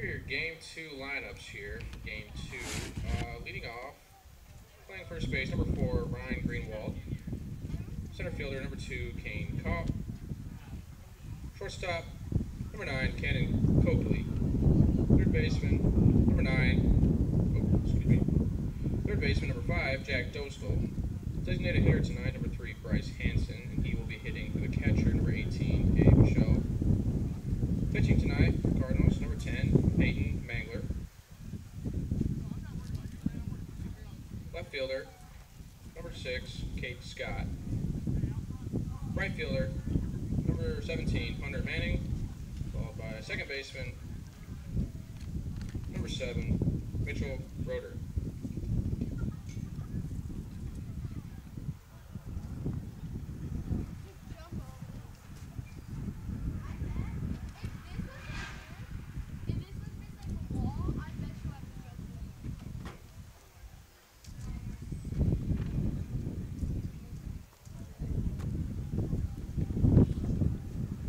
are your Game 2 lineups here. Game 2, leading off, playing first base, number 4, Ryan Greenwald. Center fielder, number 2, Kane Kopp. Shortstop, number 9, Cannon Coakley. Third baseman, number 9, Third baseman, number 5, Jack Dostal. Designated hitter tonight, number 3, Bryce Hansen, and he will be hitting for the catcher, number 18, Gabe Michelle. Pitching tonight, Cardinals, number 10, Peyton Mangler. Left fielder, number 6, Kate Scott. Right fielder, number 17, Hunter Manning, followed by second baseman, number 7, Mitchell Roeder.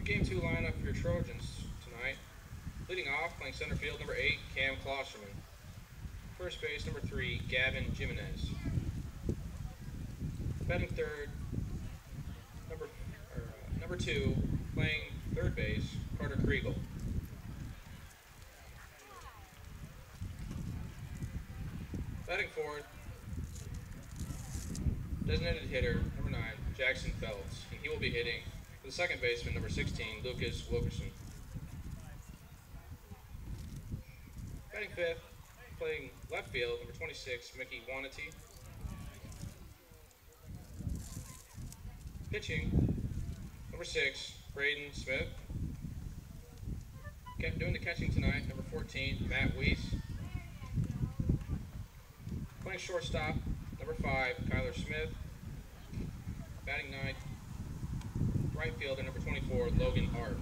Game 2 lineup for your Trojans tonight. Leading off, playing center field, number 8, Cam Klosterman. First base, number 3, Gavin Jimenez. Batting third, number 2, playing third base, Carter Kriegel. Batting fourth, designated hitter, number 9, Jackson Phelps, and he will be hitting for the second baseman, number 16, Lucas Wilkerson. Batting fifth, playing left field, number 26, Mickey Wanati. Pitching, number 6, Braden Smith. Doing the catching tonight, number 14, Matt Weiss. Playing shortstop, number 5, Kyler Smith. Batting ninth, right fielder, number 24, Logan Hart.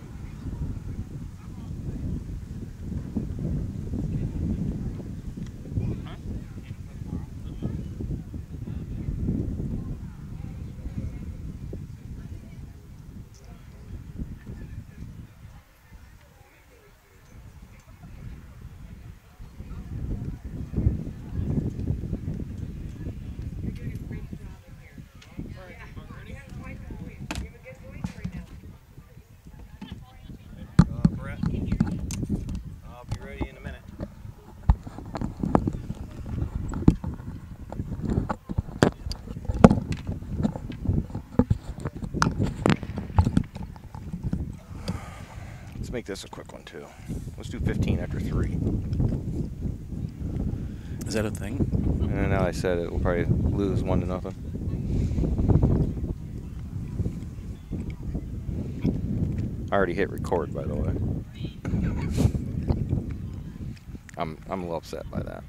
Make this a quick one too. Let's do 15 after 3. Is that a thing? And now I said it, we'll probably lose 1-0. I already hit record, by the way. I'm a little upset by that.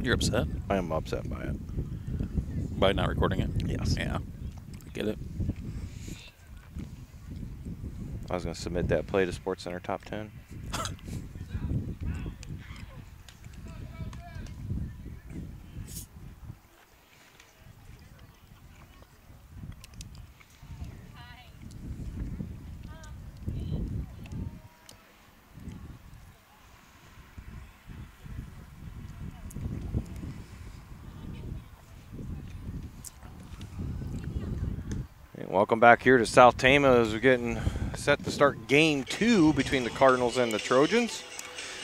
You're upset? I am upset by it. By not recording it? Yes. Yeah. I get it. I was going to submit that play to SportsCenter Top 10. Welcome back here to South Tama as we're getting set to start Game 2 between the Cardinals and the Trojans.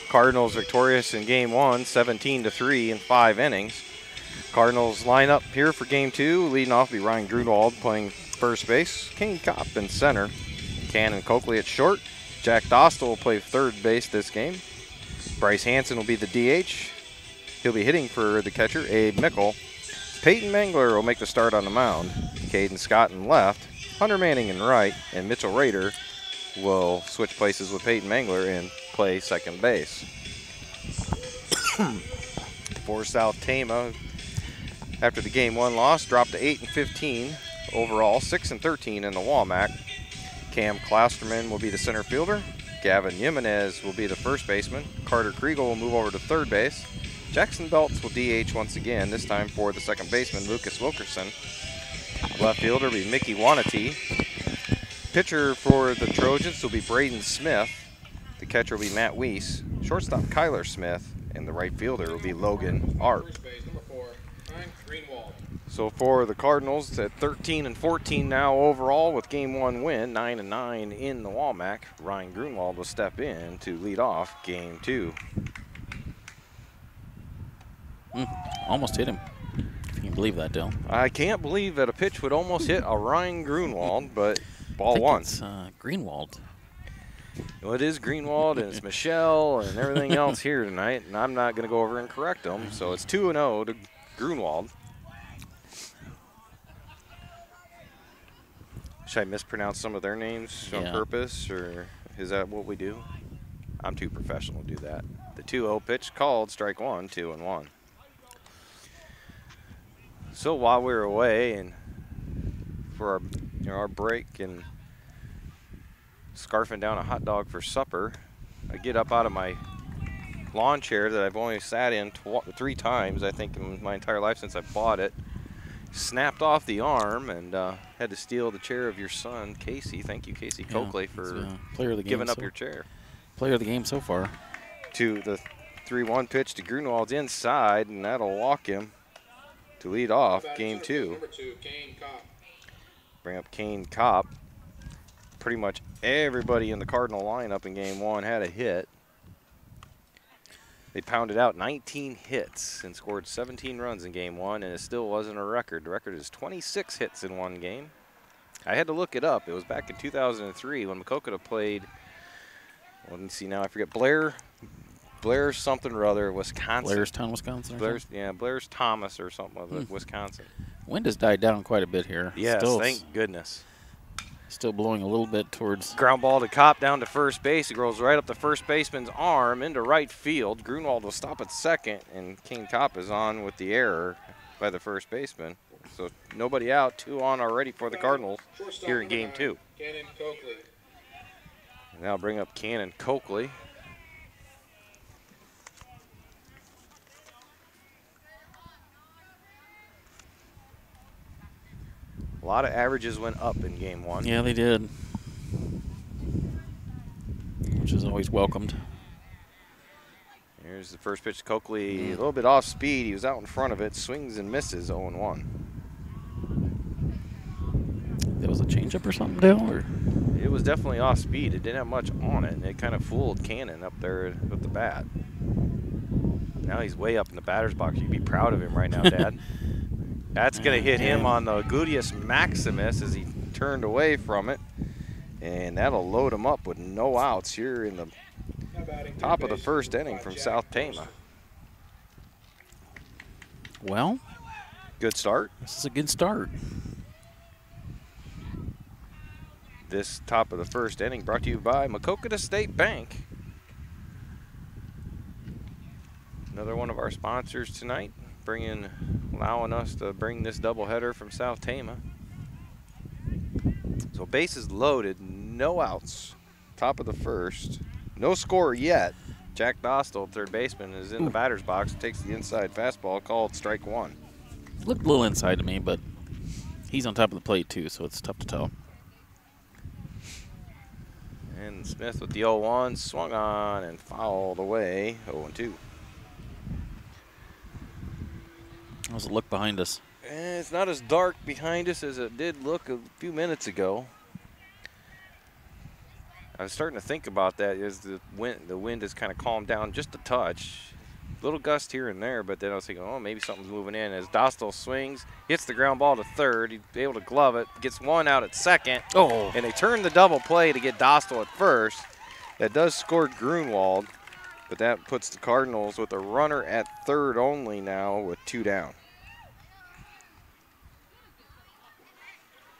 Cardinals victorious in Game 1, 17-3 in 5 innings. Cardinals line up here for Game 2. Leading off will be Ryan Grunwald playing first base. Kane Kopp in center. Cannon Coakley at short. Jack Dostal will play third base this game. Bryce Hansen will be the DH. He'll be hitting for the catcher, Abe Mickle. Peyton Mangler will make the start on the mound. Caden Scott in left, Hunter Manning in right, and Mitchell Rader will switch places with Peyton Mangler and play second base. For South Tama, after the Game 1 loss, dropped to 8-15 overall, 6-13 in the WaMaC. Cam Klosterman will be the center fielder. Gavin Jimenez will be the first baseman. Carter Kriegel will move over to third base. Jackson Belts will DH once again, this time for the second baseman, Lucas Wilkerson. Left fielder will be Mickey Wanati. pitcher for the Trojans will be Braden Smith. The catcher will be Matt Weiss. Shortstop Kyler Smith. And the right fielder will be Logan Arp. First base, number 4, Ryan Greenwald. So for the Cardinals at 13-14 now overall with game 1 win, 9-9 in the WaMaC. Ryan Greenwald will step in to lead off game 2. Almost hit him. If you can believe that, Dale. I can't believe that a pitch would almost hit a Ryan Greenwald, but ball one. It's Greenwald. Well, it is Greenwald, and it's Michelle, and everything else here tonight, and I'm not going to go over and correct them. So it's 2-0 to Greenwald. Should I mispronounce some of their names on purpose, or is that what we do? I'm too professional to do that. The 2-0 pitch called, strike 1, 2-1. So while we were away and for our break and scarfing down a hot dog for supper, I get up out of my lawn chair that I've only sat in 3 times, I think, in my entire life since I bought it. Snapped off the arm and had to steal the chair of your son, Casey. Thank you, Casey Coakley, for player of the game giving up your chair. Player of the game so far. To the 3-1 pitch to Grunwald's inside, and that'll walk him to lead off game 2. Number 2, Kane Kopp. Bring up Kane Kopp. Pretty much everybody in the Cardinal lineup in game 1 had a hit. They pounded out 19 hits and scored 17 runs in game 1, and it still wasn't a record. The record is 26 hits in one game. I had to look it up. It was back in 2003 when Maquoketa played, well, let me see now, I forget, Blair something or other, Wisconsin. Blairstown, Wisconsin. Blair's Thomas or something of Wisconsin. Wind has died down quite a bit here. Yes, thank goodness. Still blowing a little bit towards. Ground ball to Kopp down to first base. It rolls right up the first baseman's arm into right field. Grunwald will stop at second, and Kane Kopp is on with the error by the first baseman. So nobody out, 2 on already for the Cardinals here in game 2. Cannon Coakley. Now bring up Cannon Coakley. A lot of averages went up in game 1. Yeah, they did. Which is always welcomed. Here's the first pitch to Coakley. A little bit off speed. He was out in front of it. Swings and misses, 0-1. That was a changeup or something, Dale? Or? It was definitely off speed. It didn't have much on it, and it kind of fooled Cannon up there with the bat. Now he's way up in the batter's box. You'd be proud of him right now, Dad. That's going to hit him on the gluteus maximus as he turned away from it. And that'll load him up with no outs here in the top of the first inning from South Tama. Well, good start. This is a good start. This top of the first inning brought to you by Maquoketa State Bank. Another one of our sponsors tonight, allowing us to bring this doubleheader from South Tama. So bases loaded, no outs. Top of the first. No score yet. Jack Dostal, third baseman, is in the batter's box. Takes the inside fastball, called strike 1. Looked a little inside to me, but he's on top of the plate too, so it's tough to tell. And Smith with the 0-1, swung on and fouled away, 0-2. How's it look behind us? It's not as dark behind us as it did look a few minutes ago. I was starting to think about that as the wind has kind of calmed down just a touch. Little gust here and there, but then I was thinking, oh, maybe something's moving in. As Dostal swings, hits the ground ball to third. He's able to glove it, gets one out at second. Oh. And they turn the double play to get Dostal at first. That does score Grunwald, but that puts the Cardinals with a runner at third only now with 2 down.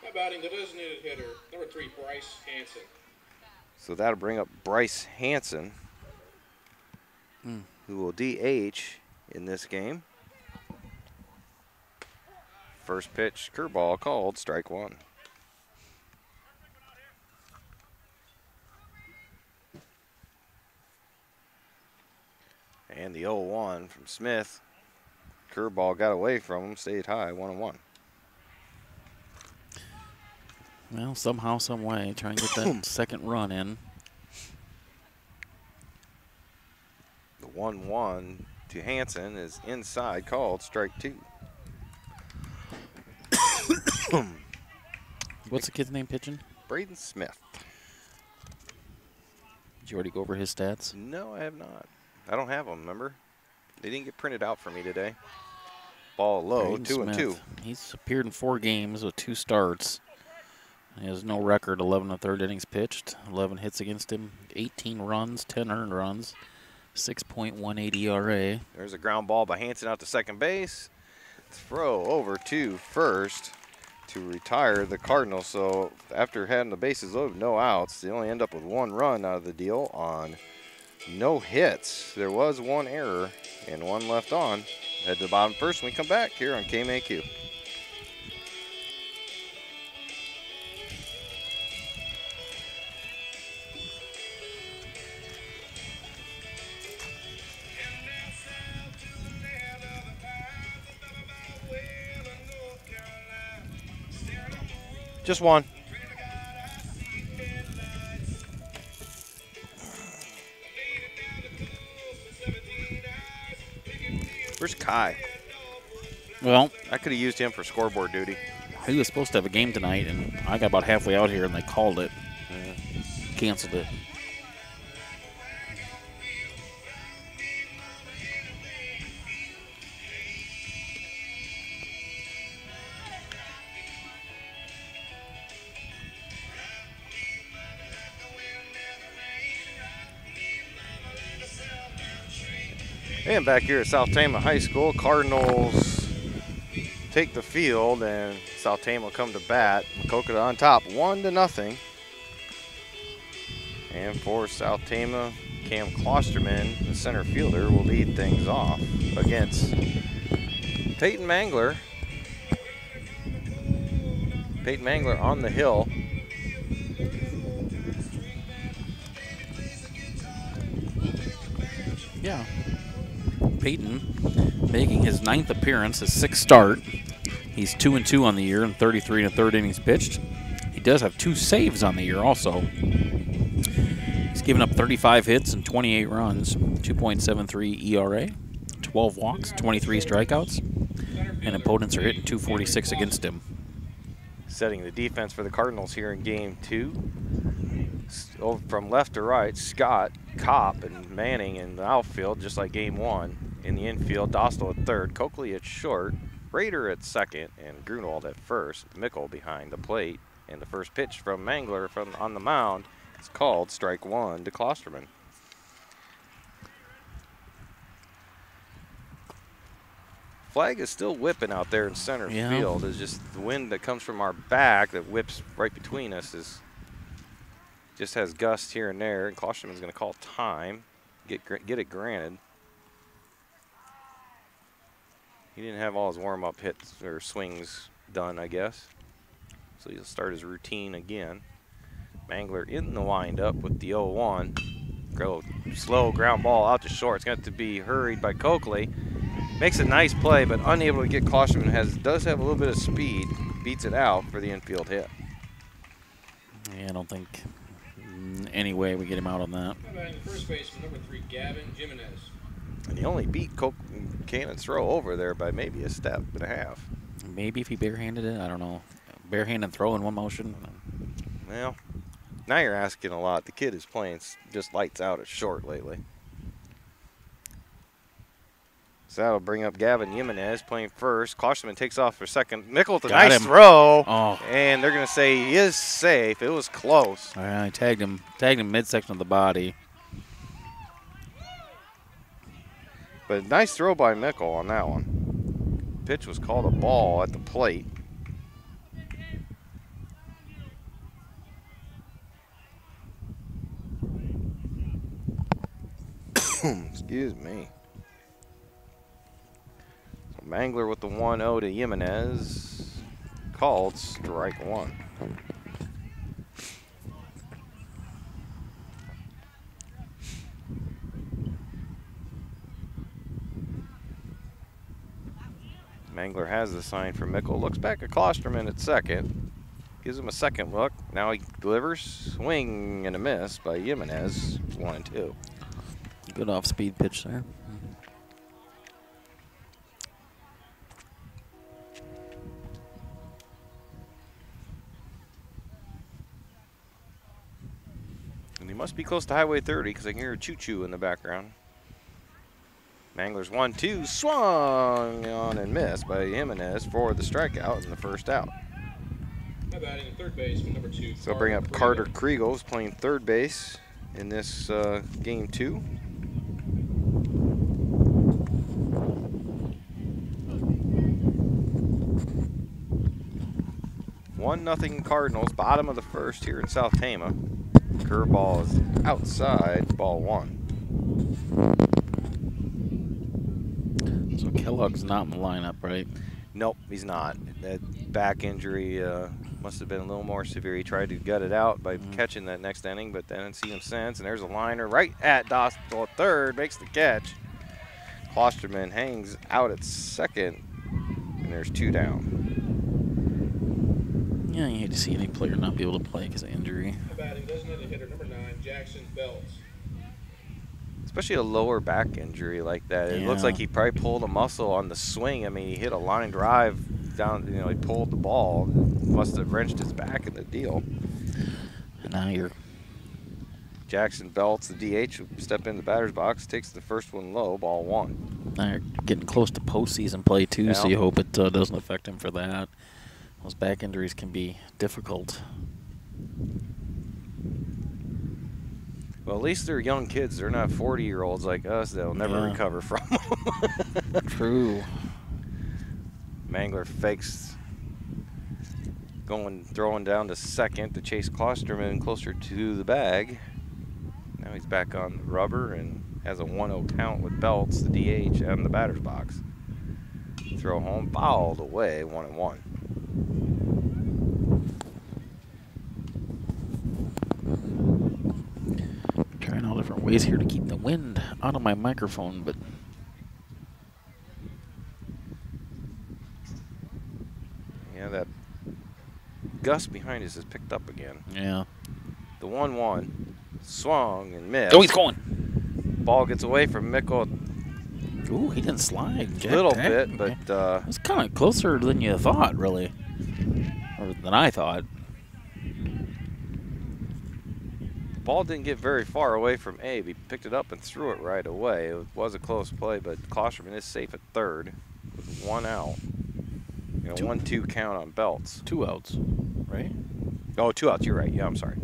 Now batting the designated hitter, number 3, Bryce Hanson. So that'll bring up Bryce Hanson, who will DH in this game. First pitch, curveball called, strike 1. And the 0-1 from Smith. Curveball got away from him, stayed high, 1-1. Well, somehow, some way, try and get that second run in. The 1-1 to Hansen is inside, called strike 2. What's the kid's name pitching? Braden Smith. Did you already go over his stats? No, I have not. I don't have them, remember? They didn't get printed out for me today. Ball low, Braden 2-2. Smith. He's appeared in 4 games with 2 starts. He has no record, 11 1/3 innings pitched, 11 hits against him, 18 runs, 10 earned runs, 6.18 ERA. There's a ground ball by Hansen out to second base. Throw over to first to retire the Cardinals. So after having the bases loaded, no outs, they only end up with 1 run out of the deal on no hits. There was 1 error and 1 left on. Head to the bottom first when we come back here on KMAQ. Just 1. Where's Kai? Well, I could have used him for scoreboard duty. he was supposed to have a game tonight, and I got about halfway out here, and they called it. Canceled it. And back here at South Tama High School, Cardinals take the field, and South Tama will come to bat. Maquoketa on top, 1-0. And for South Tama, Cam Klosterman, the center fielder, will lead things off against Peyton Mangler. Peyton Mangler on the hill. Yeah. Peyton making his 9th appearance, his 6th start. He's 2-2 on the year and 33 1/3 innings pitched. He does have 2 saves on the year also. He's given up 35 hits and 28 runs, 2.73 ERA, 12 walks, 23 strikeouts, and opponents are hitting 246 against him. Setting the defense for the Cardinals here in game 2. From left to right, Scott, Kopp, and Manning in the outfield, just like game 1. In the infield, Dostal at third, Coakley at short, Rader at second, and Grunewald at first. Mickle behind the plate, and the first pitch from Mangler on the mound is called strike 1 to Klosterman. Flag is still whipping out there in center field. It's just the wind that comes from our back that whips right between us just has gusts here and there, and Klosterman's going to call time, get it granted. He didn't have all his warm-up hits or swings done, I guess. So he'll start his routine again. Mangler in the windup with the 0-1. Slow ground ball out to short. It's got to be hurried by Coakley. Makes a nice play, but unable to get Klosterman. Does have a little bit of speed. Beats it out for the infield hit. Yeah, I don't think any way we get him out on that. First baseman, number 3, Gavin Jimenez. And he only beat Cannon's throw over there by maybe a step and a half. Maybe if he barehanded it, I don't know. Barehanded throw in one motion. Well, now you're asking a lot. The kid is playing just lights out at short lately. So that'll bring up Gavin Jimenez playing first. Klosterman takes off for second. Mickle with a nice throw. Oh. And they're going to say he is safe. It was close. All right, tagged him midsection of the body. But nice throw by Mickle on that one. Pitch was called a ball at the plate. Excuse me. So Mangler with the 1-0 to Jimenez. Called strike 1. Mangler has the sign for Mickle. Looks back at Klosterman at second. Gives him a second look. Now he delivers. Swing and a miss by Jimenez. 1-2. Good off-speed pitch there. And he must be close to Highway 30 because I can hear a choo-choo in the background. Manglers 1-2. Swung on and missed by Jimenez for the strikeout in the first out. How about in third base for number 2? So bring up Carter Kriegels playing third base in this game 2. Nothing Cardinals, bottom of the first here in South Tama. Curveball is outside, ball 1. So Kellogg's not in the lineup, right? Nope, he's not. That back injury must have been a little more severe. He tried to gut it out by catching that next inning, but then didn't see him since. And there's a liner right at Dostal at third, makes the catch. Klosterman hangs out at second, and there's 2 down. Yeah, you hate to see any player not be able to play because of injury. How about him? Designated hitter number 9, Jackson Belts. Especially a lower back injury like that. It looks like he probably pulled a muscle on the swing. I mean, he hit a line drive down, you know, he pulled the ball. Must have wrenched his back in the deal. And now you're... Jackson Belts, the DH, will step in the batter's box, takes the first one low, ball 1. Now you're getting close to postseason play, too, so you hope it doesn't affect him for that. Those back injuries can be difficult. Well, at least they're young kids. They're not 40-year-olds like us that'll never recover from them. True. Mangler fakes, throwing down to second to chase Klosterman closer to the bag. Now he's back on the rubber and has a 1-0 count with Belts, the DH, out in the batter's box. Throw home, fouled away, 1-1. Trying all different ways here to keep the wind out of my microphone, but yeah, that gust behind us is picked up again. yeah. The 1-1 swung and missed. Oh, he's going. Ball gets away from Mikkel Ooh, he didn't slide. a little bit, but it was kind of closer than you thought, really, or than I thought. ball didn't get very far away from Abe. He picked it up and threw it right away. It was a close play, but Klosterman is safe at third with 1 out. You know, 1-2 count on Belts. 2 outs, right? Oh, 2 outs. You're right. Yeah, I'm sorry.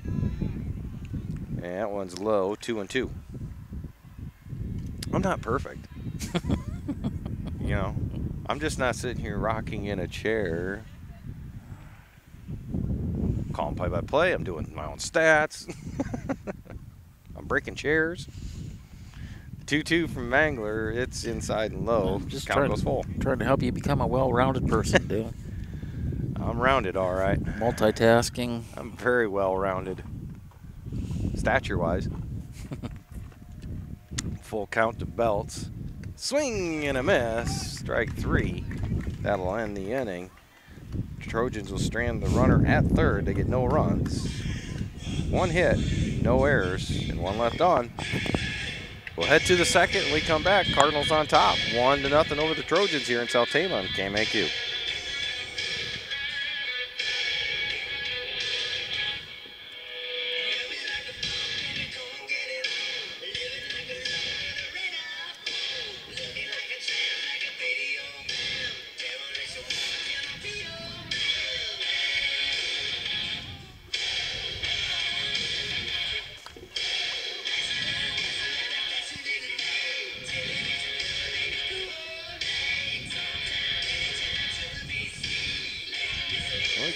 And that one's low, 2-2. I'm not perfect. You know, I'm just not sitting here rocking in a chair. Calling play-by-play. I'm doing my own stats. I'm breaking chairs. 2-2 from Mangler. It's inside and low. Just count goes full. Trying to help you become a well-rounded person, dude. I'm rounded, all right. Multitasking. I'm very well-rounded, stature-wise. Full count to Belts. Swing and a miss. Strike 3. That'll end the inning. Trojans will strand the runner at third. They get no runs. 1 hit, no errors, and 1 left on. We'll head to the second when we come back. Cardinals on top, 1-0 over the Trojans here in South Tama on KMAQ.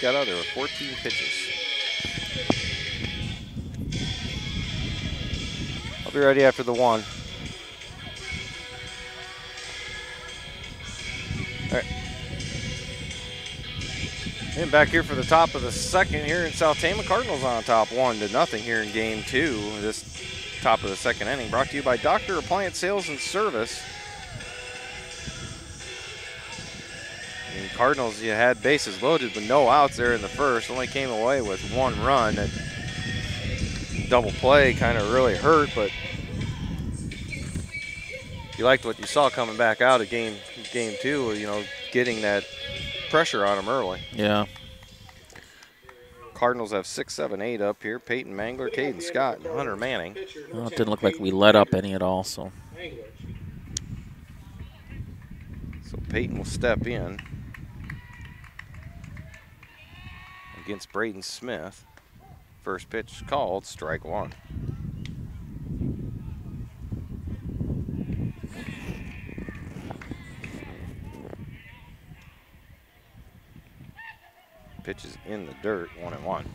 Got out there with 14 pitches. I'll be ready after the 1. All right. And back here for the top of the second here in South Tama. Cardinals on top 1-0 here in game 2. This top of the second inning brought to you by Dr. Appliance Sales and Service. And Cardinals, you had bases loaded with no outs there in the first. Only came away with 1 run. That double play kind of really hurt, but you liked what you saw coming back out of game 2, you know, getting that pressure on them early. Yeah. Cardinals have 6, 7, 8 up here. Peyton Mangler, Caden Scott, and Hunter Manning. Well, it didn't look like we let up any at all, so. So Peyton will step in against Braden Smith. First pitch called, strike 1. Pitch is in the dirt, 1-1.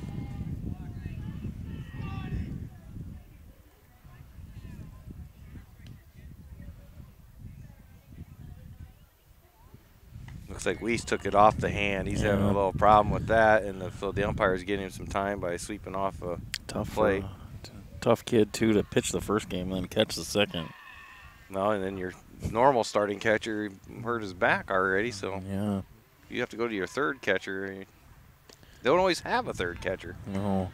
Looks like Weiss took it off the hand. He's having a little problem with that, and so the umpire's getting him some time by sweeping off a play. Tough kid, too, to pitch the first game and then catch the second. No, and then your normal starting catcher hurt his back already, so yeah, you have to go to your third catcher. They don't always have a third catcher. No.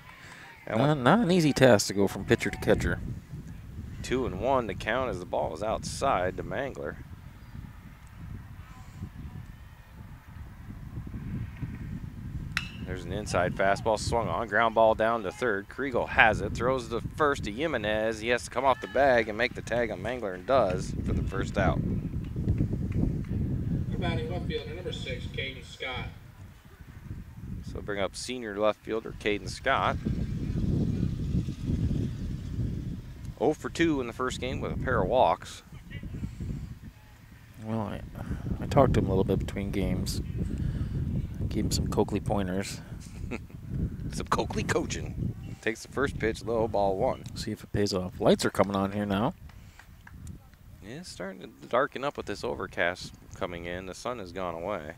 Not an easy task to go from pitcher to catcher. 2-1 to count as the ball is outside to Mangler. There's an inside fastball swung on. Ground ball down to third. Kriegel has it. Throws the first to Jimenez. He has to come off the bag and make the tag on Mangler, and does for the first out. Batting left fielder, number 6, Caden Scott. So bring up senior left fielder Caden Scott. 0 for 2 in the first game with a pair of walks. Well, I talked to him a little bit between games. Gave him some Coakley pointers. Some Coakley coaching. Takes the first pitch low, ball 1. See if it pays off. Lights are coming on here now. Yeah, it's starting to darken up with this overcast coming in. The sun has gone away.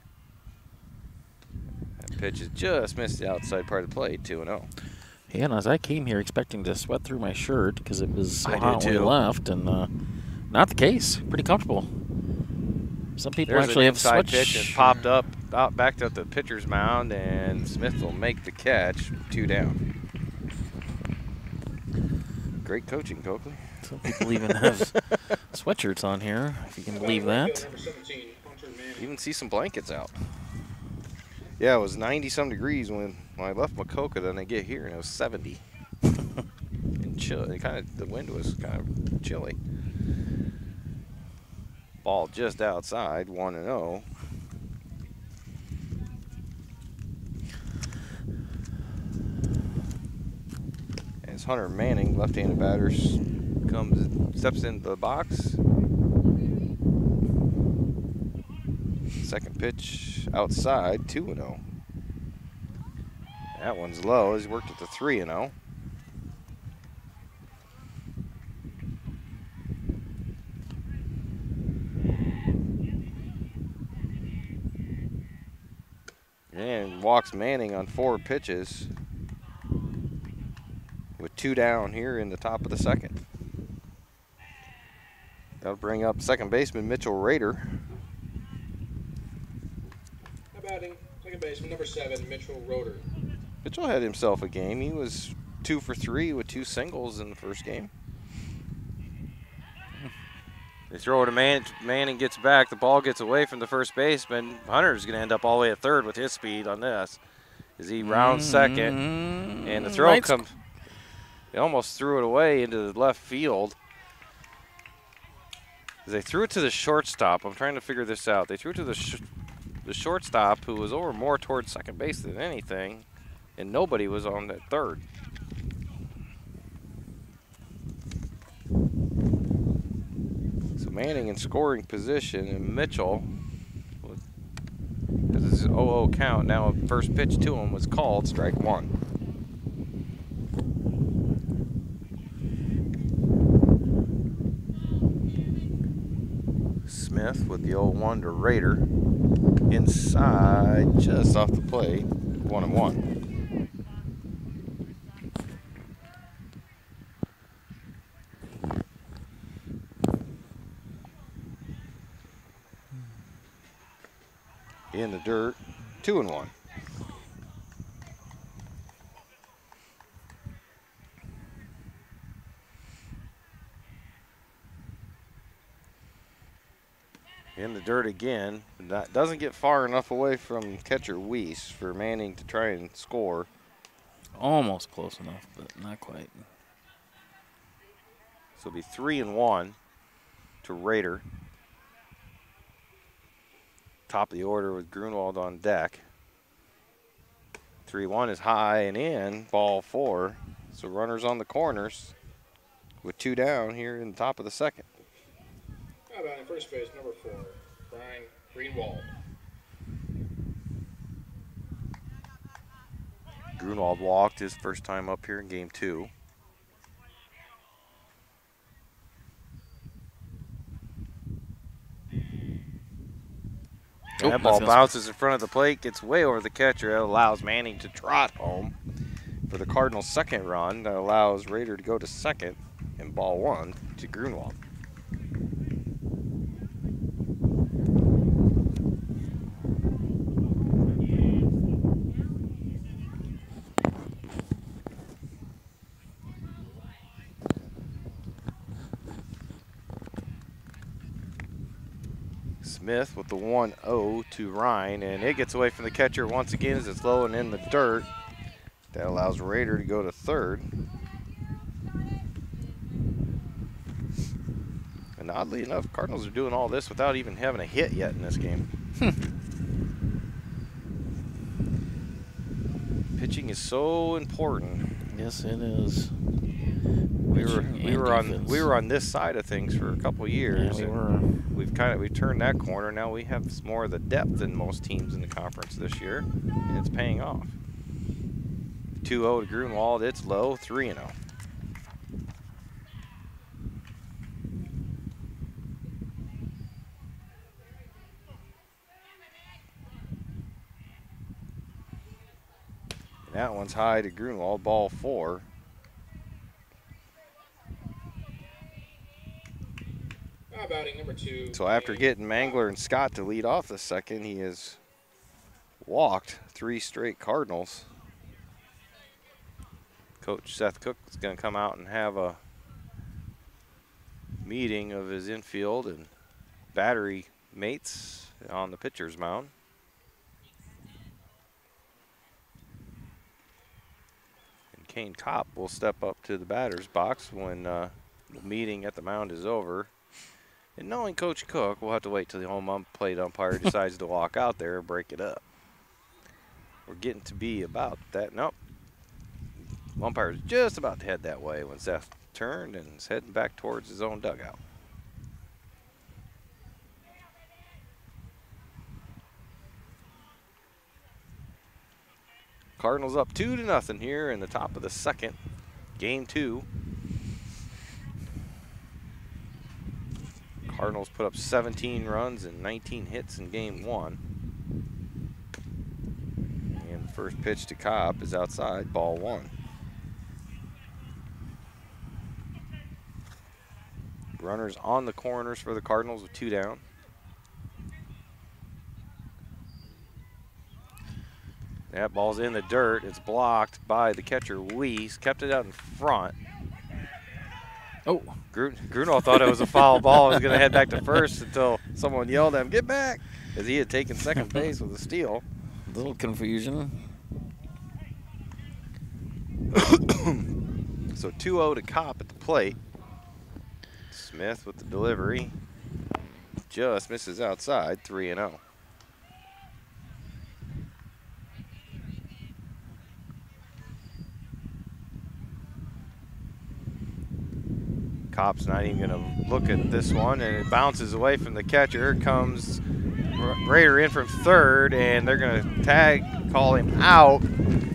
That pitch has just missed the outside part of the plate, 2-0. Yeah, and as I came here expecting to sweat through my shirt because it was so I hot did when we too. left, and not the case. Pretty comfortable. Some people There's actually an have inside switched. pitch and popped up, backed up the pitcher's mound, and Smith will make the catch, 2 down. Great coaching, Coakley. Some people even have sweatshirts on here, if you can believe that. Even see some blankets out. Yeah, it was 90-some degrees when I left Maquoketa, and I get here, and it was 70. And chill. The wind was kind of chilly. Ball just outside, 1-0. As Hunter Manning, left-handed batter, steps into the box. Second pitch outside, 2-0. That one's low. He's worked at the 3-0. And walks Manning on 4 pitches with 2 down here in the top of the second. That'll bring up second baseman Mitchell Rader. Batting second baseman, number 7, Mitchell Roeder. Mitchell had himself a game. He was 2 for 3 with 2 singles in the first game. They throw it to Manning gets back. The ball gets away from the first baseman. Hunter's going to end up all the way at third with his speed on this. As he rounds second, and the throw comes. They almost threw it away into the left field. As they threw it to the shortstop. I'm trying to figure this out. They threw it to the shortstop, who was over more towards second base than anything, and nobody was on that third. So Manning in scoring position, and Mitchell, because it's an 0-0 count, now first pitch to him was called, strike 1. Smith with the 0-1 to Rader. Inside, just off the plate, 1-1. In the dirt, 2-1. In the dirt again. That doesn't get far enough away from catcher Weiss for Manning to try and score. Almost close enough, but not quite. So it'll be 3-1 to Raider. Top of the order with Grunwald on deck. 3-1 is high and in, ball 4. So runners on the corners with 2 down here in the top of the second. How about in first base, number 4, Brian Greenwald. Grunwald walked his first time up here in game 2. And that ball bounces in front of the plate, gets way over the catcher. That allows Manning to trot home for the Cardinals' second run. That allows Raider to go to second and ball 1 to Grunwald. Smith with the 1-0 to Ryan, and it gets away from the catcher once again as it's low and in the dirt. That allows Raider to go to third. And oddly enough, Cardinals are doing all this without even having a hit yet in this game. Pitching is so important. Yes, it is. We were on this side of things for a couple of years. Yeah, we were. We've turned that corner. Now we have more of the depth than most teams in the conference this year, and it's paying off. 2-0 to Grunwald. It's low, 3-0. That one's high to Grunwald, ball 4. Batting number 2. So after getting Mangler and Scott to lead off the second, he has walked 3 straight Cardinals. Coach Seth Cook is going to come out and have a meeting of his infield and battery mates on the pitcher's mound. And Kane Kopp will step up to the batter's box when the meeting at the mound is over. And knowing Coach Cook, we'll have to wait till the home plate umpire decides to walk out there and break it up. We're getting to be about that. Nope. Umpire's just about to head that way when Seth turned and is heading back towards his own dugout. Cardinals up 2-0 here in the top of the second, game 2. Cardinals put up 17 runs and 19 hits in game 1. And the first pitch to Cobb is outside, ball 1. Runners on the corners for the Cardinals with 2 down. That ball's in the dirt. It's blocked by the catcher, Weiss. Kept it out in front. Oh. Grunwald thought it was a foul ball. He was going to head back to first until someone yelled at him, "Get back!" as he had taken second base with a steal. A little confusion. So 2-0 to Kopp at the plate. Smith with the delivery. Just misses outside, 3-0. Kopp's not even going to look at this one, and it bounces away from the catcher. Here comes Raider in from third, and they're going to tag, call him out.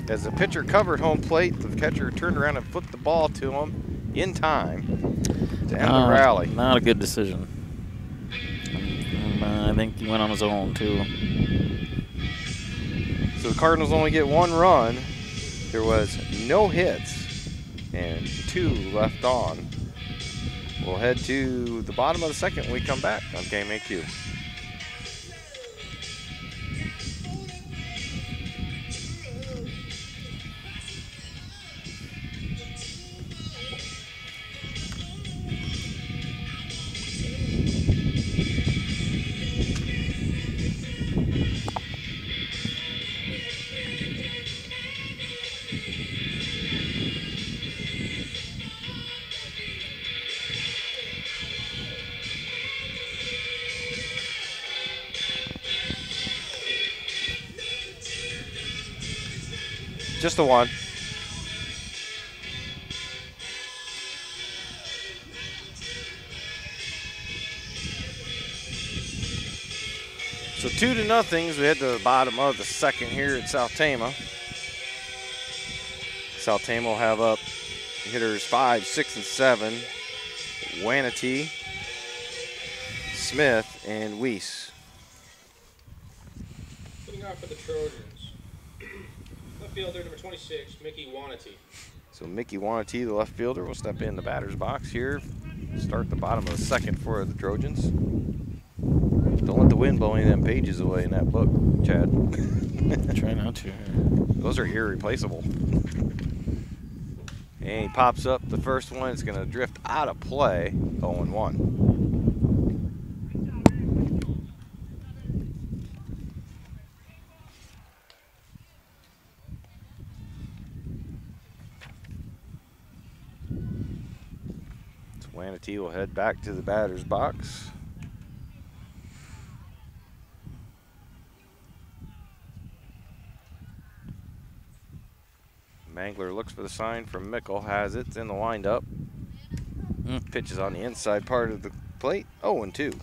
As the pitcher covered home plate, the catcher turned around and flipped the ball to him in time to end the rally. Not a good decision. I think he went on his own, too. So the Cardinals only get 1 run. There was no hits and 2 left on. We'll head to the bottom of the second when we come back on KMAQ. Just the one. So 2-0 as we head to the bottom of the second here at South Tama. South Tama will have up hitters 5, 6, and 7. Wanatee, Smith, and Weiss. Putting off for the Trojans. Left fielder number 26, Mickey Wanatee. So Mickey Wanatee, the left fielder, will step in the batter's box here. Start the bottom of the second for the Trojans. Don't let the wind blow any of them pages away in that book, Chad. Try not to. Those are irreplaceable. And he pops up the first one. It's going to drift out of play. 0-1. So Wanatee will head back to the batter's box. Mangler looks for the sign from Mickle, has it, it's in the windup. Pitches on the inside part of the plate, 0-2.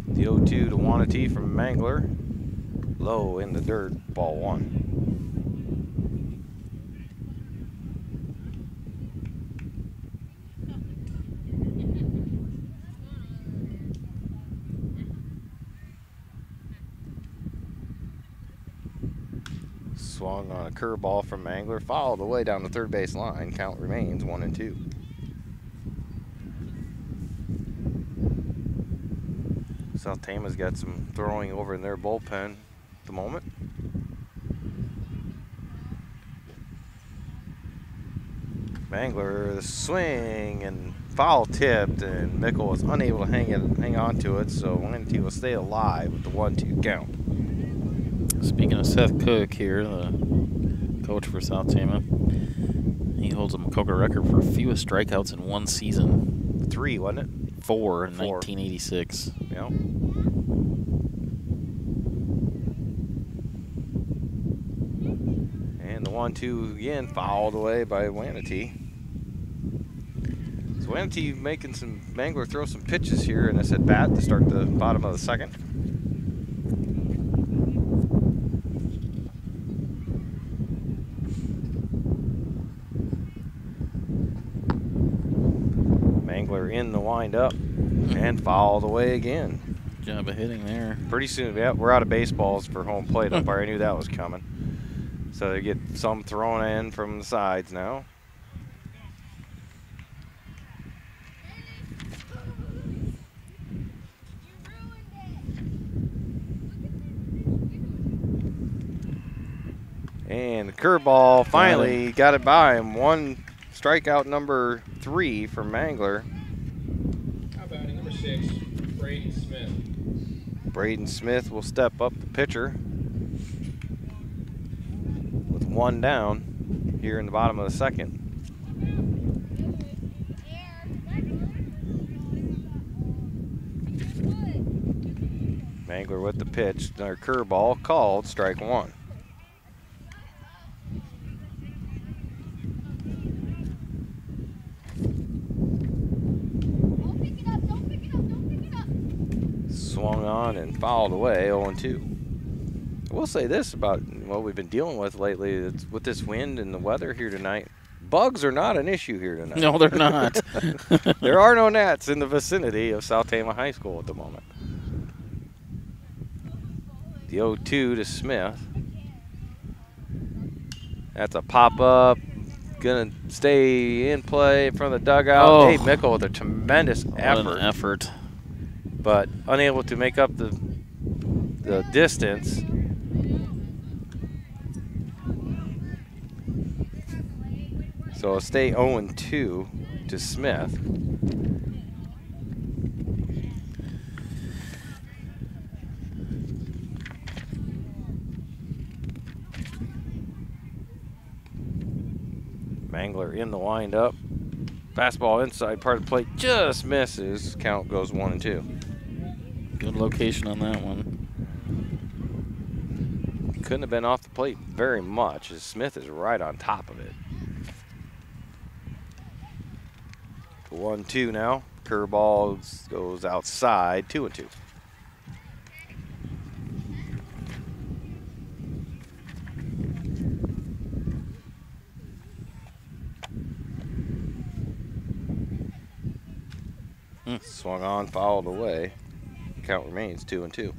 The 0-2 to Wanatee from Mangler, low in the dirt, ball 1. Swung on a curveball from Mangler, fouled away down the third base line. Count remains 1-2. South Tama's got some throwing over in their bullpen at the moment. Mangler, the swing and foul tipped, and Mickle was unable to hang on to it, so Wanatee will stay alive with the 1-2 count. Speaking of Seth Cook here, the coach for South Tama, he holds a Maquoketa record for fewest strikeouts in one season. 3, wasn't it? 4 in 1986. Yeah. And the 1-2 again fouled away by Wanatee. So Wanatee making some Mangler throw some pitches here in this at bat to start the bottom of the second. Mangler in the windup and fouled away again. Good job of hitting there. Pretty soon, yeah, we're out of baseballs for home plate umpire. I knew that was coming. So they get some thrown in from the sides now. And the curveball finally got it by him. One strikeout, number 3 for Mangler. How about number 6, Braden Smith? Braden Smith will step up, the pitcher, with 1 down here in the bottom of the second. Mangler with the pitch, another curveball called strike 1. Swung on and fouled away, 0-2. I will say this about what we've been dealing with lately. It's with this wind and the weather here tonight, bugs are not an issue here tonight. No, they're not. There are no gnats in the vicinity of South Tama High School at the moment. The 0-2 to Smith. That's a pop-up. Going to stay in play in front of the dugout. Oh. Dave Mickle with a tremendous effort. But unable to make up the distance. So it'll stay 0-2 to Smith. Mangler in the windup. Fastball inside part of the plate just misses. Count goes 1-2. Good location on that one. Couldn't have been off the plate very much, as Smith is right on top of it. 1-2 now. Curveball goes outside, 2-2. Swung on, fouled away. Count remains 2-2.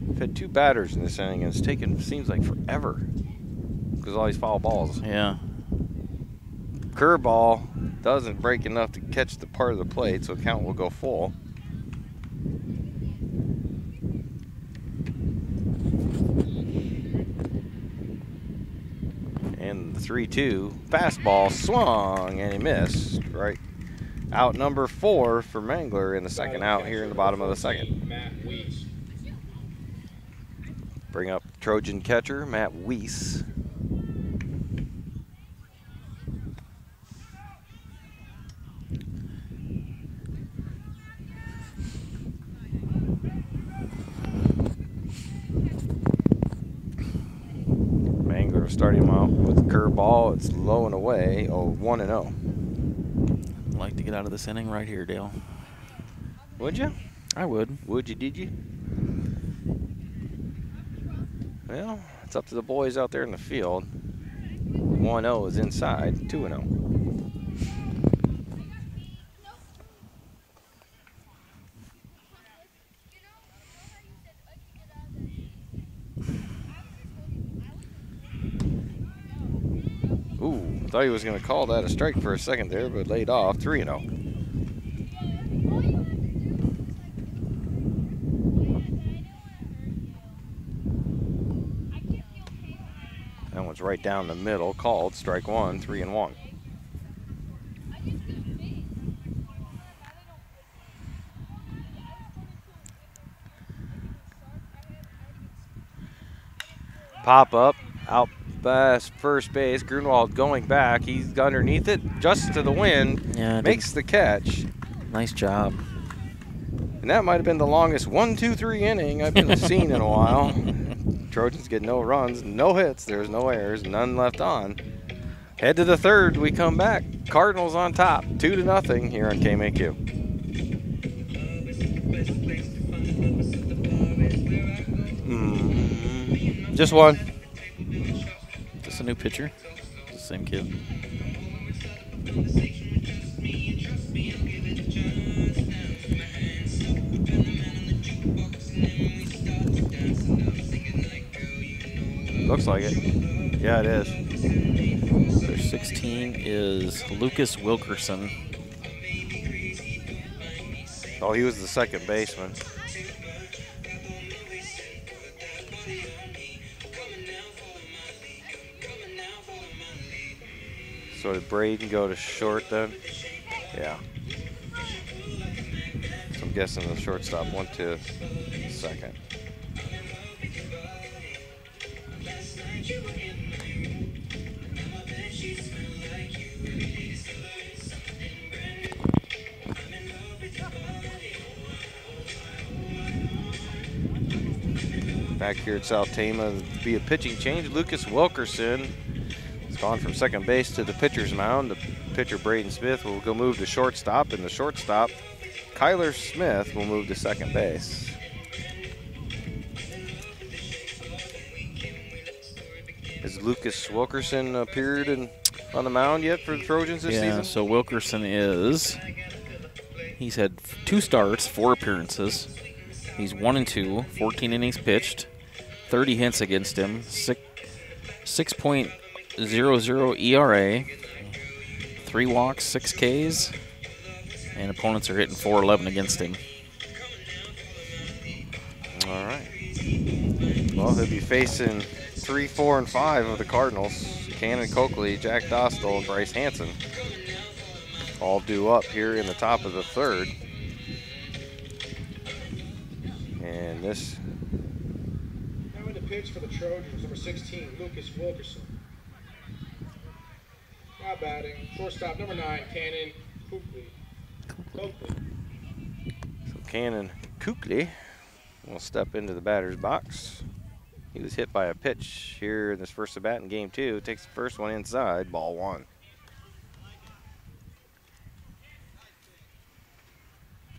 We've had 2 batters in this inning, and it's taken, seems like, forever because all these foul balls. Yeah. Curveball doesn't break enough to catch the part of the plate, so count will go full. And the 3-2 fastball swung, and he missed. Right out number 4 for Mangler in the second out here in the bottom of the second. Bring up Trojan catcher Matt Weiss. Mangler starting him out with the curveball. It's low and away. 1-0. I'd like to get out of this inning right here, Dale. Would you? I would. Would you? Did you? Well, it's up to the boys out there in the field. 1-0 is inside. 2-0. Ooh, thought he was going to call that a strike for a second there, but laid off. 3-0. That one's right down the middle, called strike 1, 3-1. Pop up, out past first base. Grunwald going back. He's underneath it, just to the wind. Yeah, makes the catch. Nice job. And that might have been the longest 1-2-3 inning I've been seeing in a while. Trojans get no runs, no hits. There's no errors, none left on. Head to the third. We come back. Cardinals on top, 2-0 here on KMAQ. Just one. Just a new pitcher. The same kid. Looks like it. Yeah, it is. Their 16 is Lucas Wilkerson. Oh, he was the second baseman. So did Braden go to short then? Yeah. So I'm guessing the shortstop went to second. Back here at South Tama, be a pitching change. Lucas Wilkerson has gone from second base to the pitcher's mound. The pitcher, Braden Smith, will go move to shortstop, and the shortstop, Kyler Smith, will move to second base. Has Lucas Wilkerson appeared on the mound yet for the Trojans this season? Yeah, so Wilkerson he's had 2 starts, 4 appearances. He's 1-2, 14 innings pitched, 30 hits against him, 6.00 ERA, 3 walks, 6 Ks, and opponents are hitting .411 against him. All right. Well, Well, he'll be facing 3, 4, and 5 of the Cardinals. Cannon Coakley, Jack Dostal, and Bryce Hansen. All due up here in the top of the third. And this. Now in the pitch for the Trojans, number 16, Lucas Wilkerson. Now batting, shortstop, number 9, Cannon Coakley. So Cannon Coakley will step into the batter's box. He was hit by a pitch here in this first at bat in game 2. Takes the first one inside, ball 1.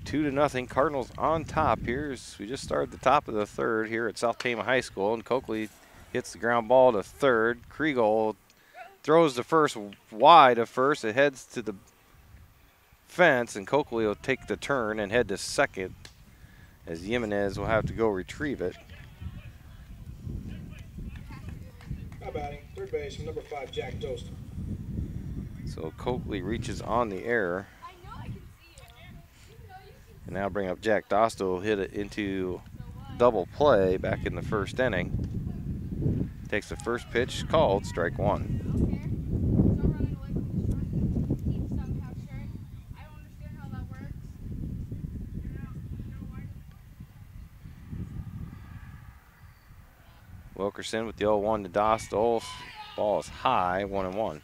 2-0, Cardinals on top here as we just started the top of the third here at South Tama High School, and Coakley hits the ground ball to third. Kriegel throws the first wide of first. It heads to the fence, and Coakley will take the turn and head to second as Jimenez will have to go retrieve it. Now batting, third base, number 5, Jack Dostal. So Coakley reaches on the air. And now bring up Jack Dostal, hit it into double play back in the first inning. Takes the first pitch, called strike 1. Wilkerson with the 0-1 to Dostal. Ball is high, 1-1.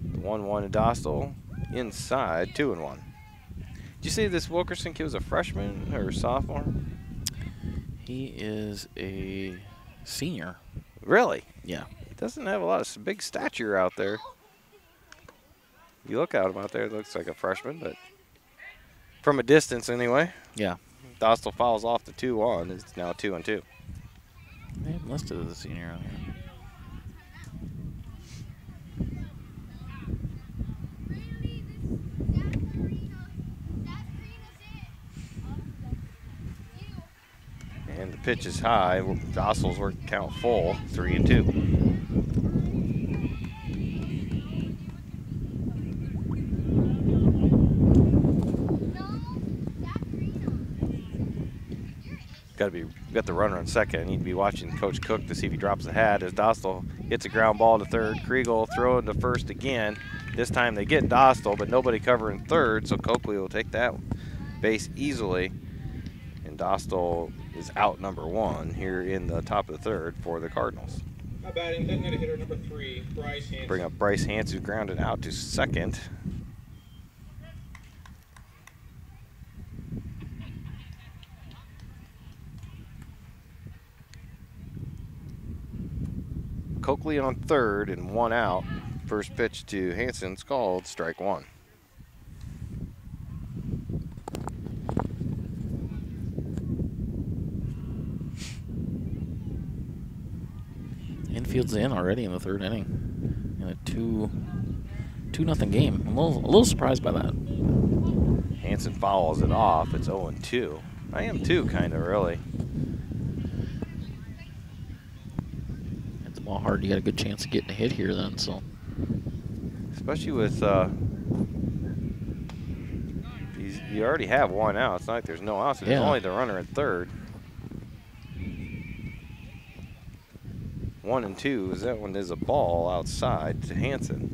The 1-1 to Dostal. Inside, 2-1. Did you say this Wilkerson kid was a freshman or a sophomore? He is a senior. Really? Yeah. He doesn't have a lot of big stature out there. You look at him out there, it looks like a freshman, but from a distance anyway. Yeah. Dostal fouls off the 2-1. It's now 2-2. They have him listed as a senior on here. And the pitch is high. Dostal's working count full, 3-2. Got the runner on second. I need to be watching Coach Cook to see if he drops the hat as Dostal hits a ground ball to third. Kriegel throwing to first again. This time they get Dostal, but nobody covering third, so Coakley will take that base easily. And Dostal is out number 1 here in the top of the third for the Cardinals. Now batting, designated hitter number 3, Bryce Hansen. Bring up Bryce Hansen, who grounded out to second. Coakley on third and 1 out. First pitch to Hansen's called strike 1. Infield's in already in the third inning. In a 2-0 game. I'm a little surprised by that. Hansen fouls it off. It's 0-2. I am too, kind of, really. It's ball hard. You got a good chance of getting a hit here then, so. Especially with, you already have 1 out. It's not like there's no outs. There's only the runner at third. 1 and 2 is that one is a ball outside to Hansen.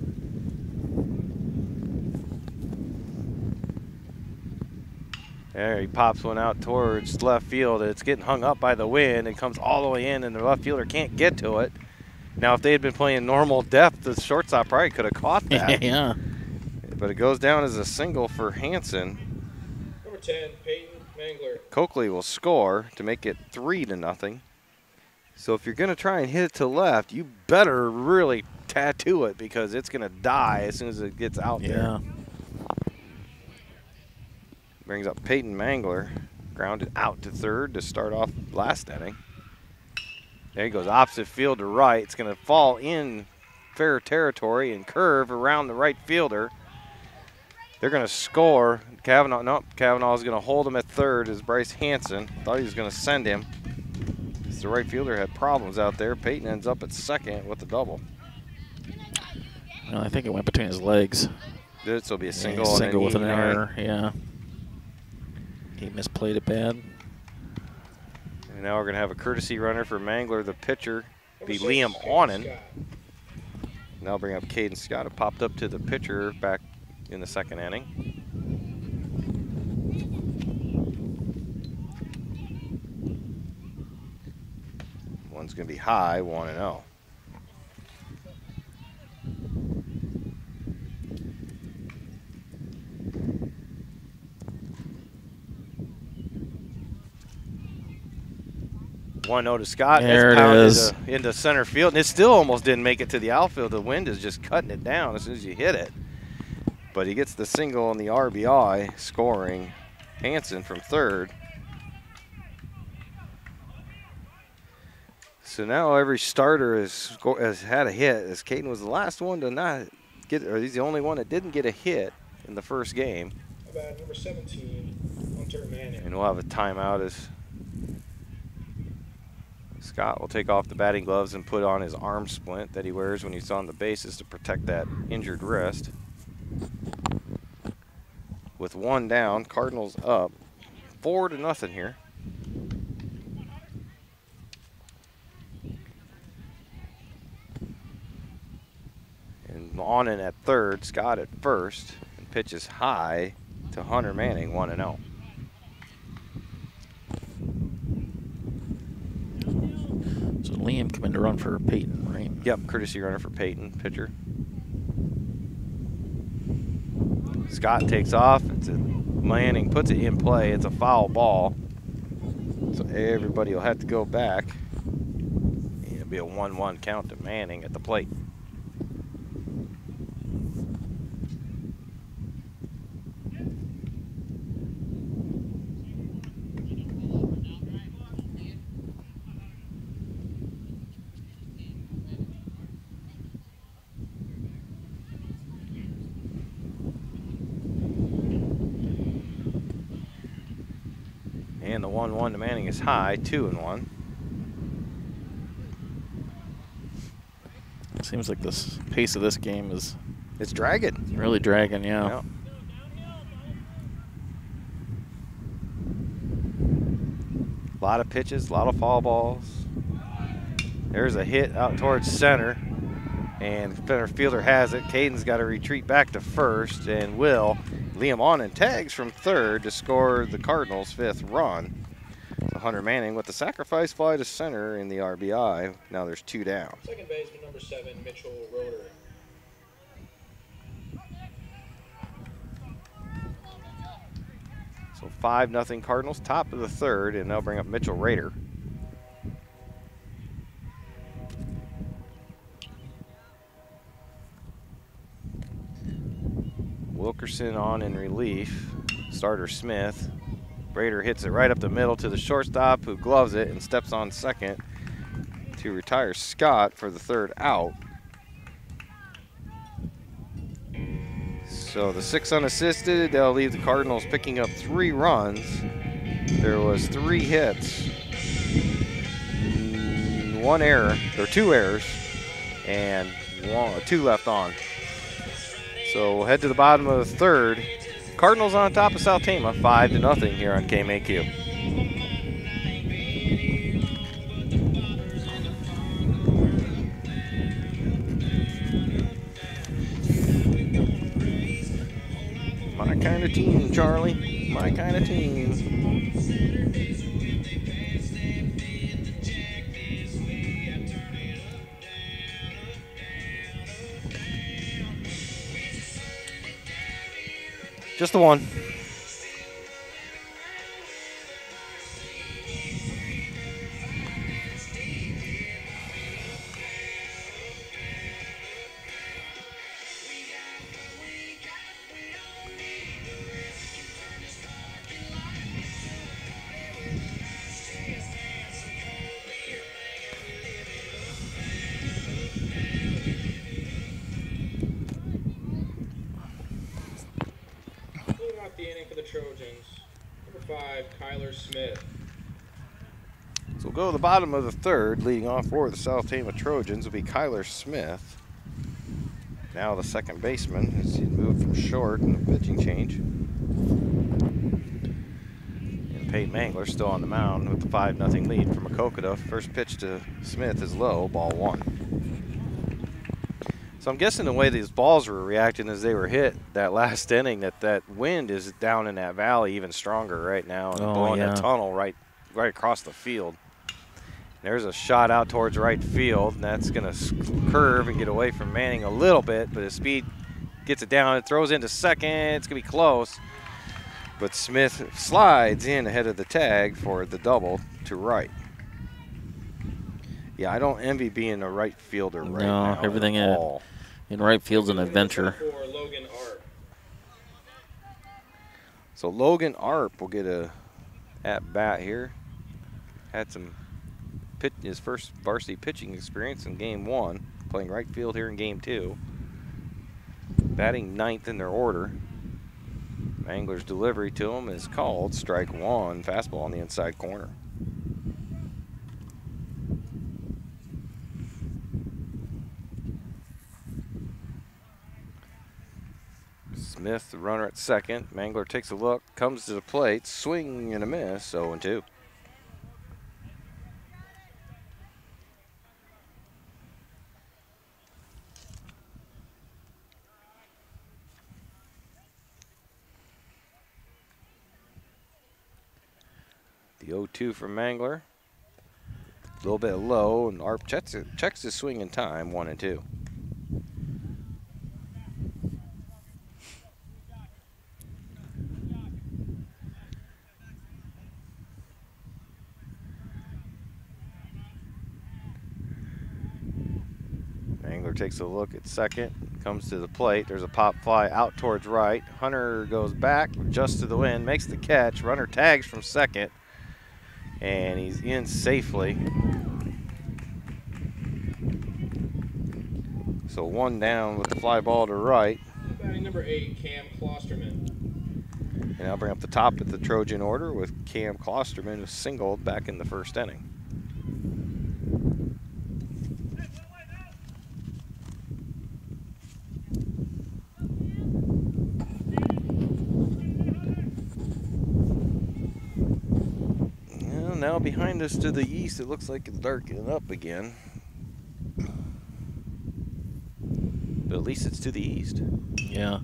There he pops one out towards left field. It's getting hung up by the wind. It comes all the way in, and the left fielder can't get to it. Now, if they had been playing normal depth, the shortstop probably could have caught that. Yeah. But it goes down as a single for Hansen. Number 10, Peyton Mangler. Coakley will score to make it 3-0. So if you're going to try and hit it to left, you better really tattoo it because it's going to die as soon as it gets out there. Brings up Peyton Mangler, grounded out to third to start off last inning. There he goes, opposite field to right. It's going to fall in fair territory and curve around the right fielder. They're going to score. Kavanaugh, nope, Kavanaugh is going to hold him at third as Bryce Hansen. Thought he was going to send him. The right fielder had problems out there. Peyton ends up at second with the double. No, I think it went between his legs. This will be a single. Yeah, single and with an an error, yeah. He misplayed it bad. And now we're going to have a courtesy runner for Mangler, the pitcher, be Liam Onen. Now I'll bring up Caden Scott, who popped up to the pitcher back in the second inning. One's going to be high, 1-0. One 0 to Scott. There It's it pounded is. Into center field, and it still almost didn't make it to the outfield. The wind is just cutting it down as soon as you hit it. But he gets the single on the RBI, scoring Hansen from third. So now every starter has had a hit, as Caden was the last one to not get, or he's the only one that didn't get a hit in the first game. About number 17, Hunter Manning. And we'll have a timeout as Scott will take off the batting gloves and put on his arm splint that he wears when he's on the bases to protect that injured wrist. With one down, Cardinals up 4-0 here. And on in at third, Scott at first, and pitches high to Hunter Manning, 1-0. So Liam coming to run for Peyton, right? Yep, courtesy runner for Peyton, pitcher. Scott takes off. Manning puts it in play. It's a foul ball. So everybody will have to go back. It'll be a 1-1 count to Manning at the plate. And the 1-1 to Manning is high, 2-1. Seems like this pace of this game is It's dragging. really dragging, yeah. A lot of pitches, a lot of foul balls. There's a hit out towards center, and center fielder has it. Caden's got to retreat back to first, and will. Liam Onen tags from third to score the Cardinals' 5th run. So Hunter Manning with the sacrifice fly to center in the RBI. Now there's 2 down. Second baseman number 7, Mitchell Roeder. So 5-0 Cardinals, top of the third, and they'll bring up Mitchell Rader. Wilkerson on in relief. Starter Smith. Rader hits it right up the middle to the shortstop, who gloves it and steps on second to retire Scott for the 3rd out. So the 6 unassisted, they'll leave the Cardinals picking up 3 runs. There was 3 hits, 1 error, or 2 errors, and 2 left on. So we'll head to the bottom of the 3rd. Cardinals on top of South Tama, 5-0 here on KMAQ. My kind of team, Charlie. My kind of team. Just the one. The inning for the Trojans, number 5, Kyler Smith. So we'll go to the bottom of the 3rd. Leading off for the South Tama Trojans will be Kyler Smith. Now the second baseman as he moved from short in the pitching change. And Peyton Mangler still on the mound with the 5-0 lead for Maquoketa. First pitch to Smith is low, ball 1. So I'm guessing the way these balls were reacting as they were hit that last inning, that wind is down in that valley even stronger right now and blowing that tunnel right across the field. There's a shot out towards right field, and that's going to curve and get away from Manning a little bit, but his speed gets it down. It throws into second. It's going to be close. But Smith slides in ahead of the tag for the double to right. Yeah, I don't envy being a right fielder right now. No, everything in right field's an adventure. So Logan Arp will get a at-bat here. Had his first varsity pitching experience in game 1, playing right field here in game 2. Batting 9th in their order. Mangler's delivery to him is called strike 1, fastball on the inside corner. Smith, the runner at second. Mangler takes a look, comes to the plate, swing and a miss, 0-2. The 0-2 from Mangler. A little bit low, and Arp checks his swing in time, 1-2. Mangler takes a look at second, comes to the plate. There's a pop fly out towards right. Hunter goes back, just to the wind, makes the catch. Runner tags from second, and he's in safely. So 1 down with the fly ball to right. Batting number 8, Cam Klosterman. And I'll bring up the top of the Trojan order with Cam Klosterman, who singled back in the first inning. Now behind us to the east, it looks like it's darkening up again. But at least it's to the east. Yeah.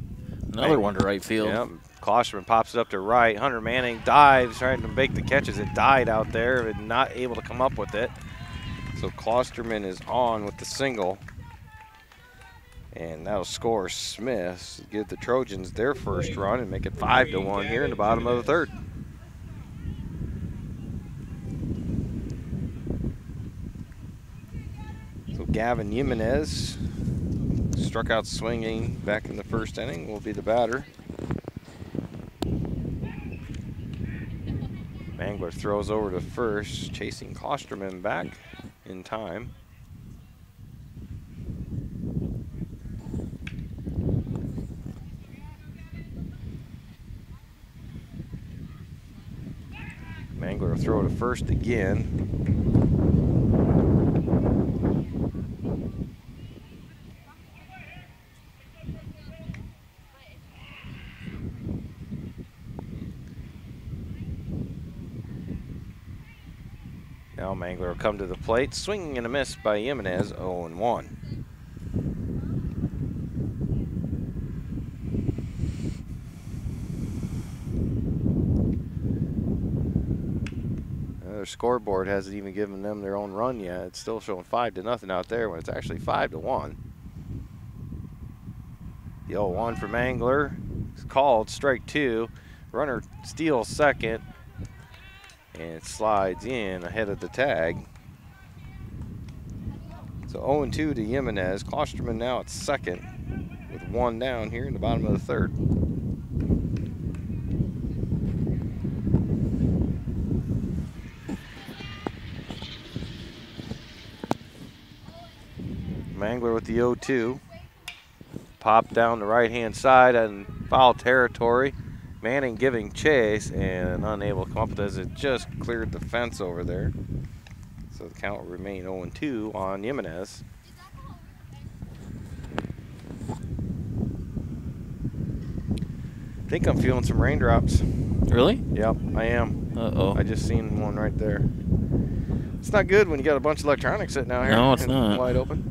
Another one to right field. Yeah. Klosterman pops it up to right. Hunter Manning dives, trying to make the catches. It died out there, but not able to come up with it. So Klosterman is on with the single. And that'll score Smith, give the Trojans their first run and make it 5-1 here in the bottom of the third. Gavin Jimenez struck out swinging back in the first inning, will be the batter. Mangler throws over to first, chasing Klosterman back in time. Mangler will throw to first again. Now Mangler will come to the plate, swinging and a miss by Jimenez, 0-1. Their scoreboard hasn't even given them their own run yet. It's still showing 5-0 out there when it's actually 5-1. The 0-1 for Mangler is called, strike 2. Runner steals second. And it slides in ahead of the tag. So 0-2 to Jimenez. Klosterman now at second with 1 down here in the bottom of the third. Mangler with the 0-2. Pop down the right-hand side and foul territory. Manning giving chase and unable to come up with it as it just cleared the fence over there. So the count will remain 0-2 on Jimenez. think I'm feeling some raindrops. Really? Yep, I am. Uh-oh. I just seen one right there. It's not good when you got a bunch of electronics sitting out here. No, it's not. Wide open.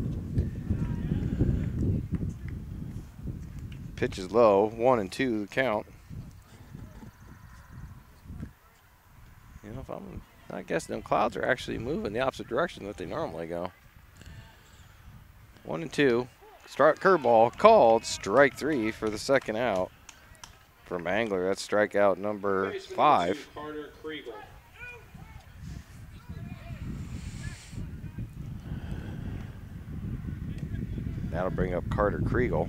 Pitch is low. 1 and 2 the count. You know, I guess them clouds are actually moving the opposite direction that they normally go. 1 and 2. Start curveball called. Strike 3 for the second out. From Angler, that's strikeout number 5. Carter Kriegel. That'll bring up Carter Kriegel,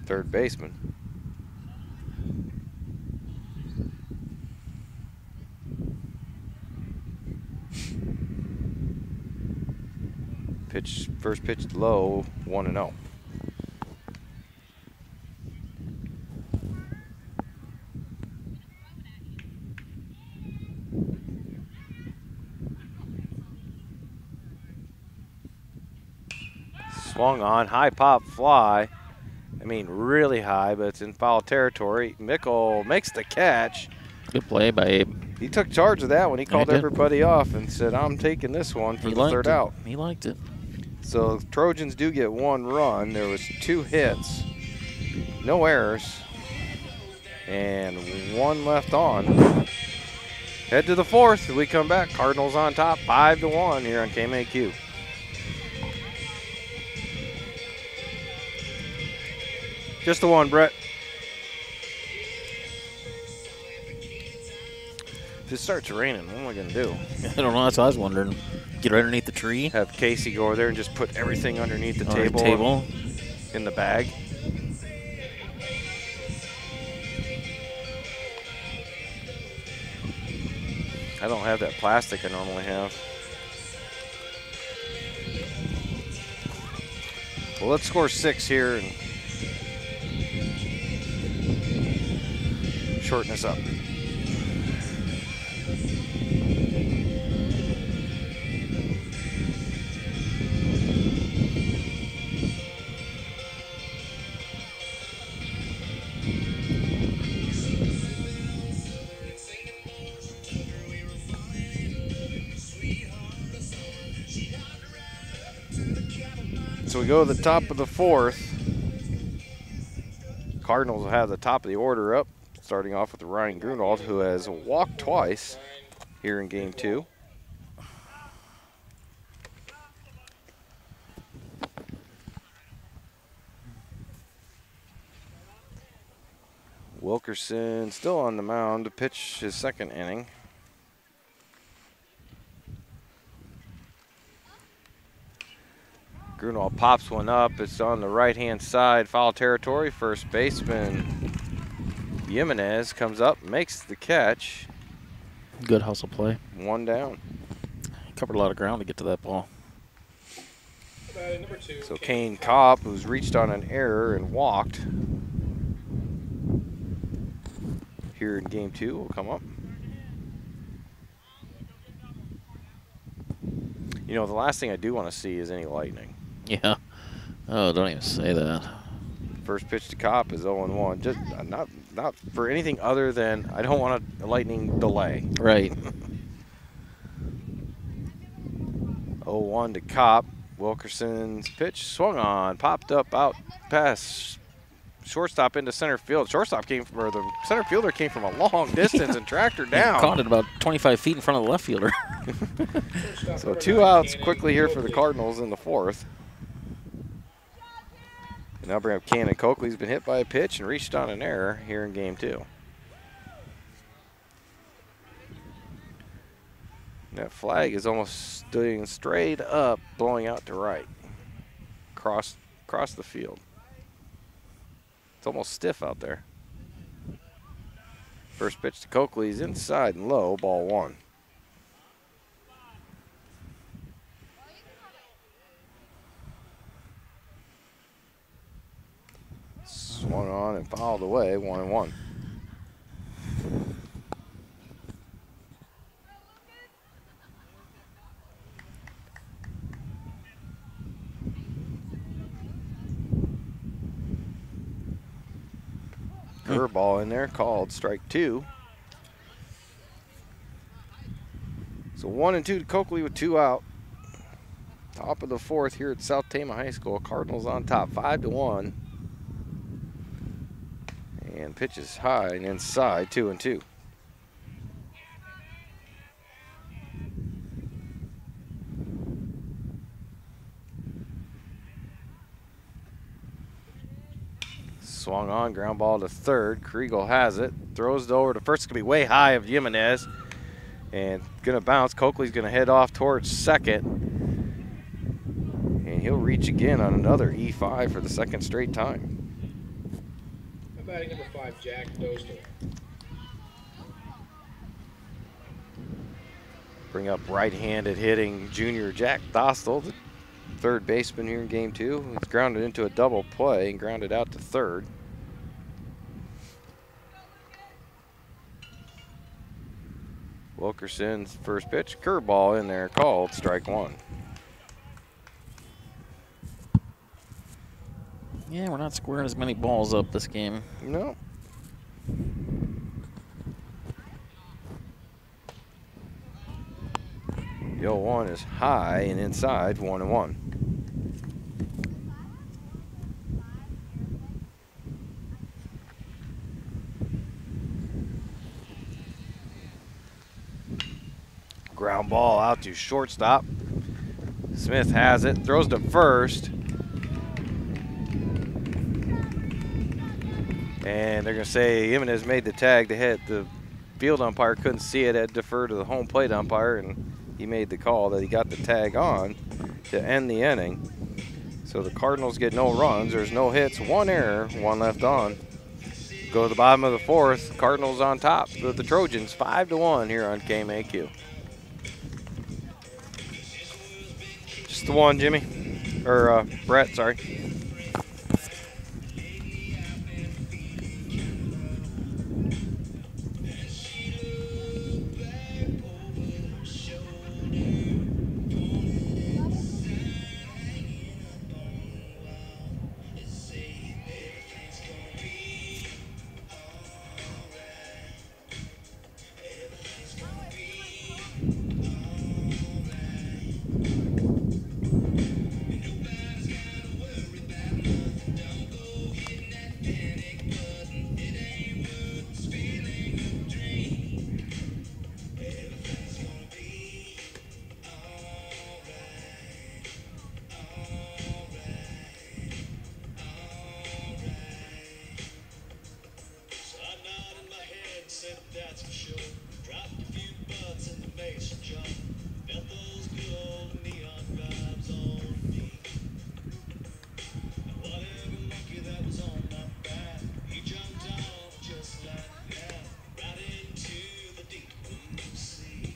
third baseman. First pitch low, 1-0. Swung on, high pop fly. I mean, really high, but it's in foul territory. Mickle makes the catch. Good play by Abe. He took charge of that one. He called everybody off and said, I'm taking this one for the third out. He liked it. So Trojans do get 1 run. There was 2 hits, no errors, and 1 left on. Head to the 4th. We come back. Cardinals on top, 5-1 here on KMAQ. Just the 1, Brett. If it starts raining, what am I going to do? I don't know. That's what I was wondering. Get right underneath the tree. Have Casey go over there and just put everything underneath the table in the bag. I don't have that plastic I normally have. Well, let's score 6 here and shorten this up. So we go to the top of the 4th. Cardinals will have the top of the order up, starting off with Ryan Grunwald, who has walked twice here in game 2. Wilkerson still on the mound to pitch his 2nd inning. Grunwald pops one up. It's on the right-hand side, foul territory. First baseman Jimenez comes up, makes the catch. Good hustle play. 1 down. He covered a lot of ground to get to that ball. Number 2, So Kane Kopp, who's reached on an error and walked here in game 2, will come up. You know, the last thing I do want to see is any lightning. Yeah. Oh, don't even say that. First pitch to Kopp is 0-1. Just not for anything other than I don't want a lightning delay. Right. 0-1 to Kopp. Wilkerson's pitch swung on, popped up out past shortstop into center field. Shortstop came from, or the center fielder came from a long distance and tracked her down. Caught it about 25 feet in front of the left fielder. So 2 outs quickly here for the Cardinals in the 4th. And now bring up Cannon Coakley. He's been hit by a pitch and reached on an error here in game 2. That flag is almost doing straight up, blowing out to right, across the field. It's almost stiff out there. First pitch to Coakley is inside and low, ball 1. Swung on and fouled away, 1-1. Curveball in there, called strike 2. So 1-2 to Coakley with 2 out. Top of the 4th here at South Tama High School. Cardinals on top, 5-1. And pitches high and inside, 2-2. Swung on, ground ball to third. Kriegel has it, throws it over to first. It's going to be way high of Jimenez. And going to bounce. Coakley's going to head off towards second. And he'll reach again on another E5 for the second straight time. Batting number 5, Jack Dostal. Bring up right-handed hitting junior Jack Dostal, the third baseman here in game 2. He's grounded into a double play and grounded out to third. Wilkerson's first pitch, curveball in there, called strike 1. Yeah, we're not squaring as many balls up this game. No. The 0-1 is high and inside, 1-1. Ground ball out to shortstop. Smith has it, throws to first. And they're going to say Jimenez made the tag. The field umpire couldn't see it, had to defer to the home plate umpire, and he made the call that he got the tag on to end the inning. So the Cardinals get no runs. There's no hits, 1 error, 1 left on. Go to the bottom of the 4th. Cardinals on top with the Trojans, 5-1 here on KMAQ. Just the one, Jimmy. Or Brett, sorry.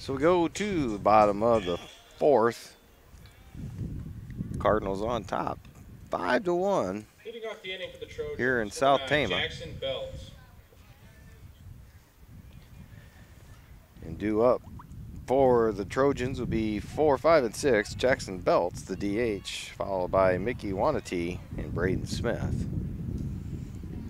So we go to the bottom of the 4th. Cardinals on top, 5-1 Leading off the inning for the Trojans, here in South Tama. Jackson Belts. And due up for the Trojans will be 4, 5, and 6. Jackson Belts, the DH, followed by Mickey Wanatee and Braden Smith.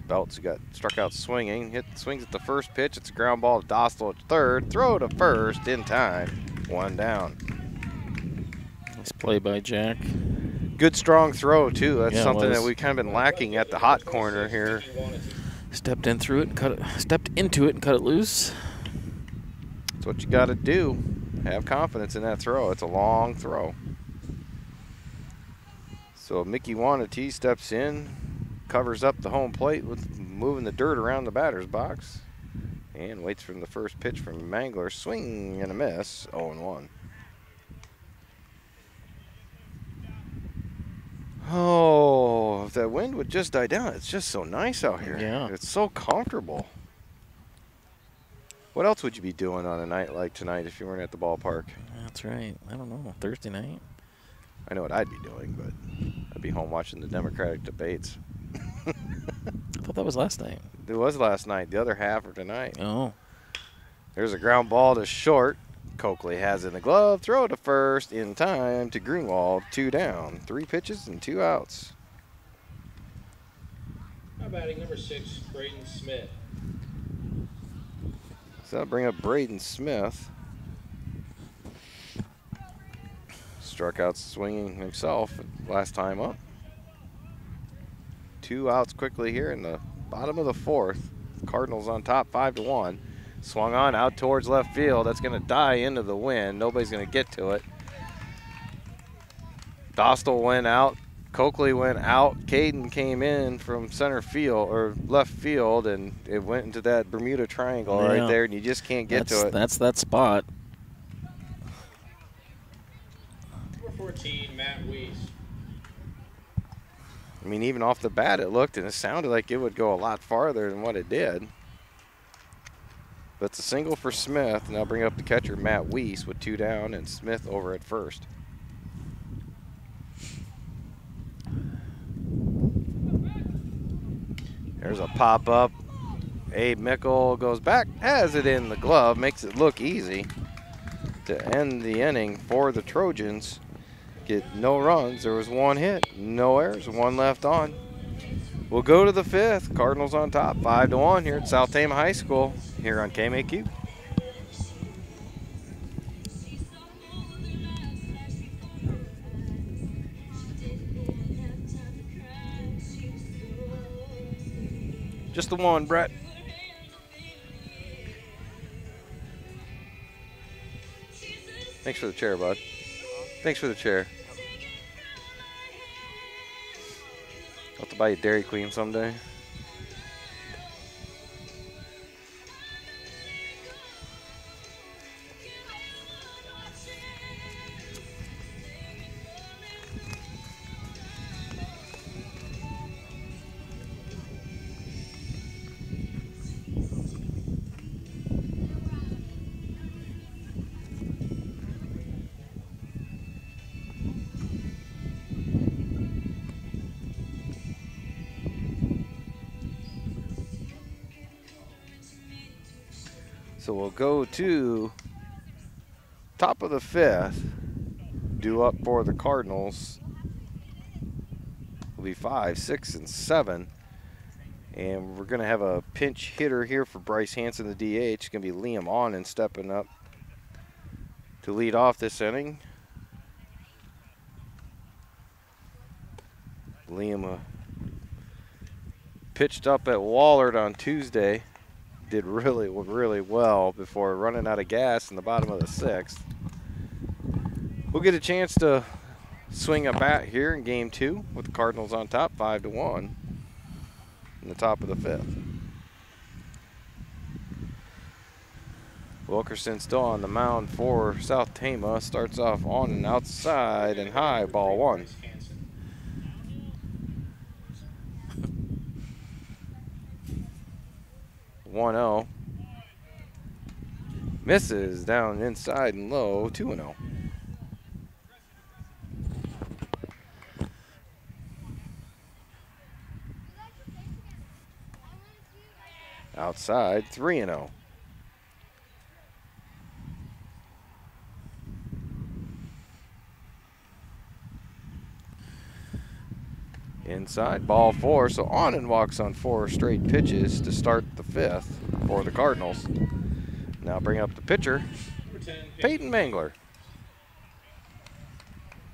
Belts got struck out swinging, swings at the first pitch. It's a ground ball to Dostal at third. Throw to first in time. 1 down. Nice play by Jack. Good strong throw too. That's Yeah, something that we've kind of been lacking at the hot corner here. Stepped in through it and cut it. Stepped into it and cut it loose. That's what you got to do. Have confidence in that throw. It's a long throw. So Mickey Wanatee steps in, covers up the home plate with moving the dirt around the batter's box, and waits for the first pitch from Mangler. Swing and a miss, 0-1. Oh, if that wind would just die down. It's just so nice out here. Yeah. It's so comfortable. What else would you be doing on a night like tonight if you weren't at the ballpark? That's right. I don't know. Thursday night? I know what I'd be doing, but I'd be home watching the Democratic debates. I thought that was last night. It was last night. The other half are tonight. Oh. There's a ground ball to short. Coakley has it in the glove. Throw to first in time to Greenwald. 2 down. 3 pitches and 2 outs. Now batting number 6, Braden Smith. So that'll bring up Braden Smith. Struck out swinging himself last time up. 2 outs quickly here in the bottom of the 4th. Cardinals on top 5-1. Swung on out towards left field. That's going to die into the wind. Nobody's going to get to it. Dostal went out. Coakley went out. Caden came in from center field or left field, and it went into that Bermuda Triangle right there, and you just can't get to it. That's that spot. Number 14, Matt Weiss. I mean, even off the bat, it looked and it sounded like it would go a lot farther than what it did. But it's a single for Smith, and I'll bring up the catcher, Matt Weiss, with 2 down, and Smith over at first. There's a pop-up. Abe Mickle goes back, has it in the glove, makes it look easy to end the inning for the Trojans. Get no runs. There was 1 hit, no errors, 1 left on. We'll go to the 5th. Cardinals on top, 5-1 here at South Tama High School here on KMAQ. Just the 1, Brett. Thanks for the chair, bud. Thanks for the chair. I'll have to buy you Dairy Queen someday. So we'll go to top of the 5th. Due up for the Cardinals will be 5, 6, and 7. And we're going to have a pinch hitter here for Bryce Hanson, the DH. It's going to be Liam Onnen stepping up to lead off this inning. Liam pitched up at Wallard on Tuesday. Did really well before running out of gas in the bottom of the 6th. We'll get a chance to swing a bat here in game 2 with the Cardinals on top 5-1 in the top of the 5th. Wilkerson still on the mound for South Tama. Starts off on and outside and high, ball 1. (1-0). Misses down inside and low, 2-0. Outside, 3-0. Inside, ball 4. So Onnen walks on 4 straight pitches to start the 5th for the Cardinals. Now bring up the pitcher, Peyton Mangler.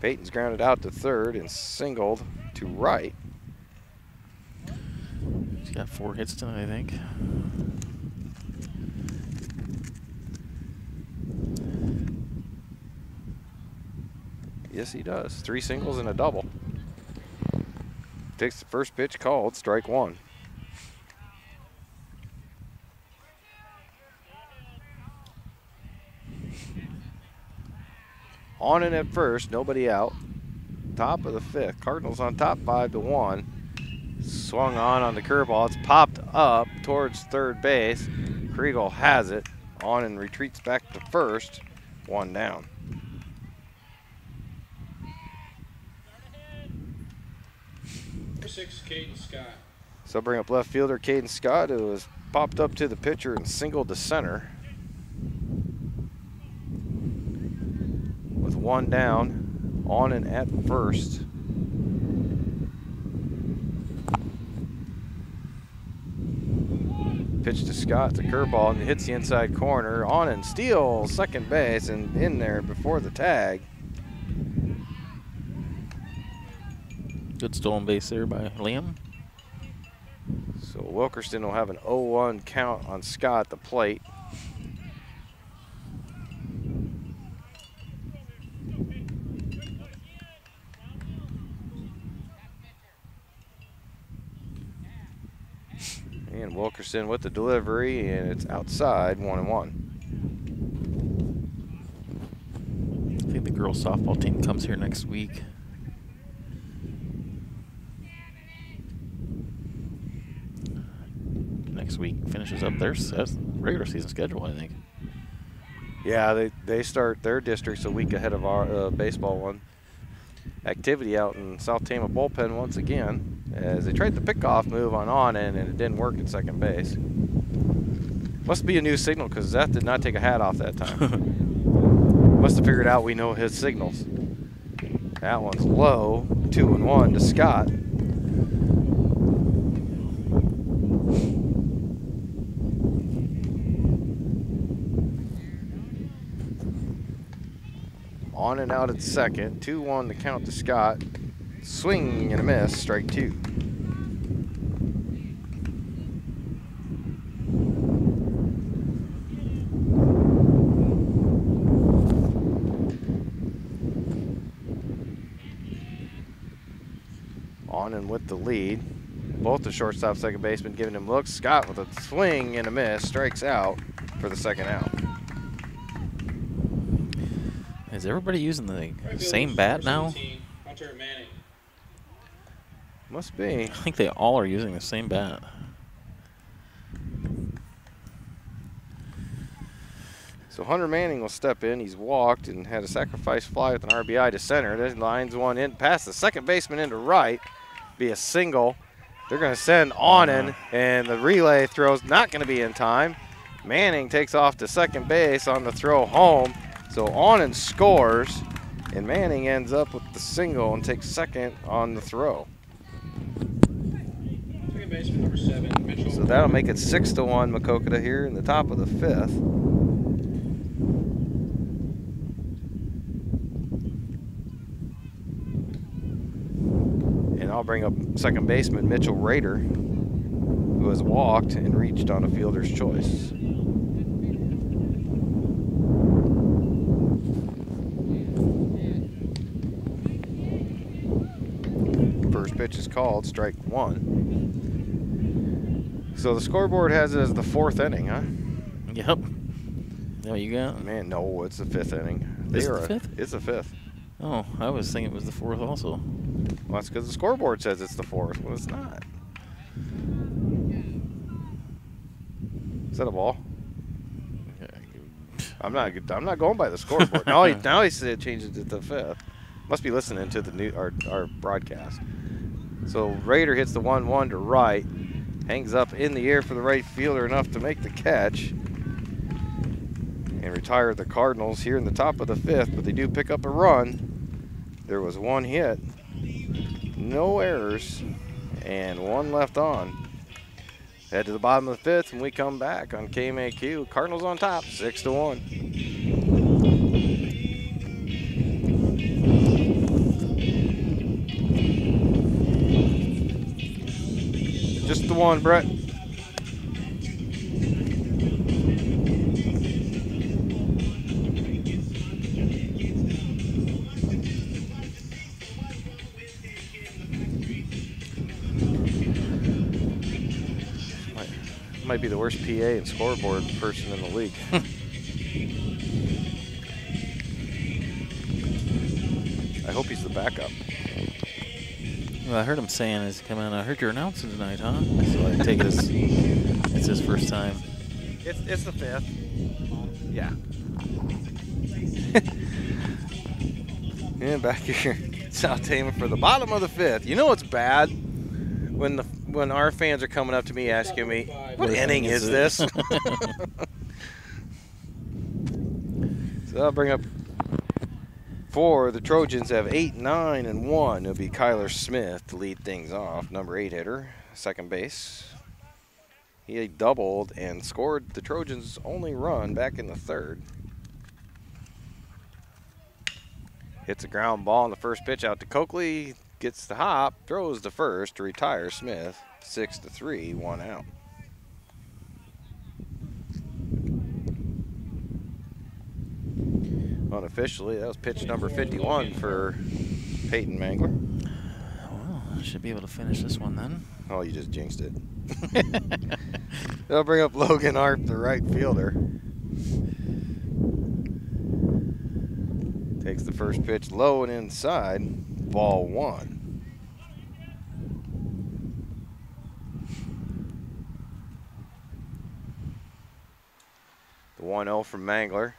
Peyton's grounded out to 3rd and singled to right. He's got 4 hits tonight, I think. Yes, he does. 3 singles and a double. Takes the first pitch called, strike 1. Onnen at first, nobody out. Top of the 5th. Cardinals on top 5-1. Swung on the curveball. It's popped up towards 3rd base. Kriegel has it. Onnen retreats back to 1st. 1 down. Number 6, Caden Scott. So bring up left fielder Caden Scott, who has popped up to the pitcher and singled to center. With 1 down, Onnen at 1st. Pitch to Scott, the curveball, and it hits the inside corner. On and steals second base and in there before the tag. Good stolen base there by Liam. So Wilkerson will have an 0-1 count on Scott at the plate. And Wilkerson with the delivery, and it's outside, 1-1. I think the girls softball team comes here next week. Next week finishes up their regular season schedule, I think. Yeah, they start their districts a week ahead of our baseball one. Activity out in South Tama bullpen once again, as they tried the pickoff move on and it didn't work at second base. Must be a new signal, because Zeth did not take a hat off that time. Must have figured out we know his signals. That one's low, 2-1 to Scott. On and out at second, 2-1 to count to Scott. Swing and a miss, strike 2. On and with the lead. Both the shortstop, second baseman giving him looks. Scott with a swing and a miss, strikes out for the second out. Is everybody using the same bat now? Must be. I think they all are using the same bat. So Hunter Manning will step in. He's walked and had a sacrifice fly with an RBI to center. That lines one in past the second baseman into right. Be a single. They're going to send Onen, and the relay throw's not going to be in time. Manning takes off to second base on the throw home. So Onen scores, and Manning ends up with the single and takes second on the throw. Second baseman number 7, Mitchell. So that'll make it 6-1 Maquoketa here in the top of the 5th. And I'll bring up second baseman Mitchell Rader, who has walked and reached on a fielder's choice. First pitch is called, strike 1. So the scoreboard has it as the 4th inning, huh? Yep. Is that what you got? Man, no, it's the 5th inning. Is it the 5th? It's the 5th. Oh, I was thinking it was the 4th also. Well, that's because the scoreboard says it's the 4th. Well, it's not. Is that a ball? I'm not going by the scoreboard. now he said changes it to the 5th. Must be listening to the our broadcast. So Raider hits the 1-1 to right, hangs up in the air for the right fielder enough to make the catch, and retire the Cardinals here in the top of the 5th. But they do pick up a run. There was one hit, no errors, and one left on. Head to the bottom of the 5th, and we come back on KMAQ. Cardinals on top, 6-1. Just the one, Brett. Might be the worst PA and scoreboard person in the league. I hope he's the backup. Well, I heard him saying as he coming in, I heard you're announcing tonight, huh? So I take it as it's his first time. It's the 5th. Yeah. And back here, South Tama for the bottom of the 5th. You know it's bad when our fans are coming up to me asking me, what inning is this? So I'll bring up for the Trojans have 8, 9, and 1. It'll be Kyler Smith to lead things off, number 8 hitter, second base. He doubled and scored the Trojans' only run back in the third. Hits a ground ball on the first pitch out to Coakley. Gets the hop, throws the first to retire Smith. 6-3, 1 out. Unofficially, that was pitch number 51 for Peyton Mangler. Well, I should be able to finish this one then. Oh, you just jinxed it. They'll bring up Logan Arp, the right fielder. Takes the first pitch low and inside. Ball 1. The 1-0 from Mangler.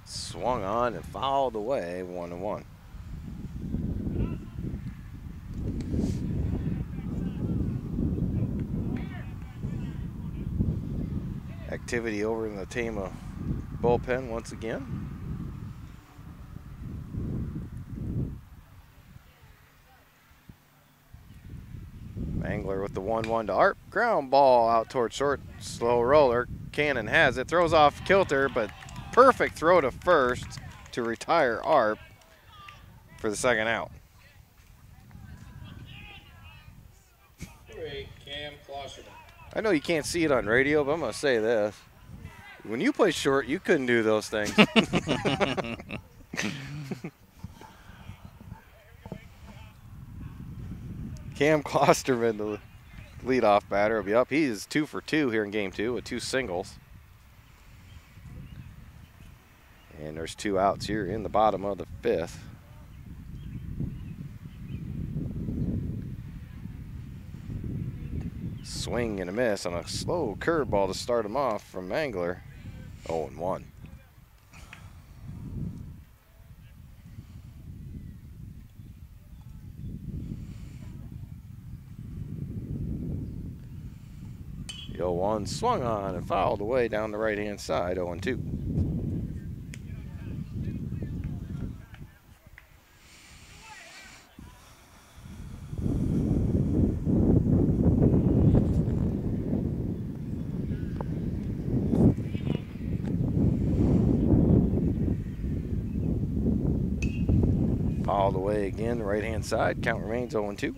Swung on and fouled away, 1-1. Activity over in the Tama bullpen once again. Mangler with the 1-1 to Arp. Ground ball out toward short. Slow roller. Cannon has it. Throws off kilter, but perfect throw to first to retire Arp for the second out. Cam Klosterman. I know you can't see it on radio, but I'm going to say this. When you play short, you couldn't do those things. Cam Klosterman, the leadoff batter, will be up. He is 2 for 2 here in game 2 with 2 singles. And there's 2 outs here in the bottom of the 5th. Swing and a miss on a slow curveball to start him off from Mangler. 0-1. The 0-1 swung on and fouled away down the right-hand side, 0-2. Fouled away again, the right-hand side. Count remains 0-2.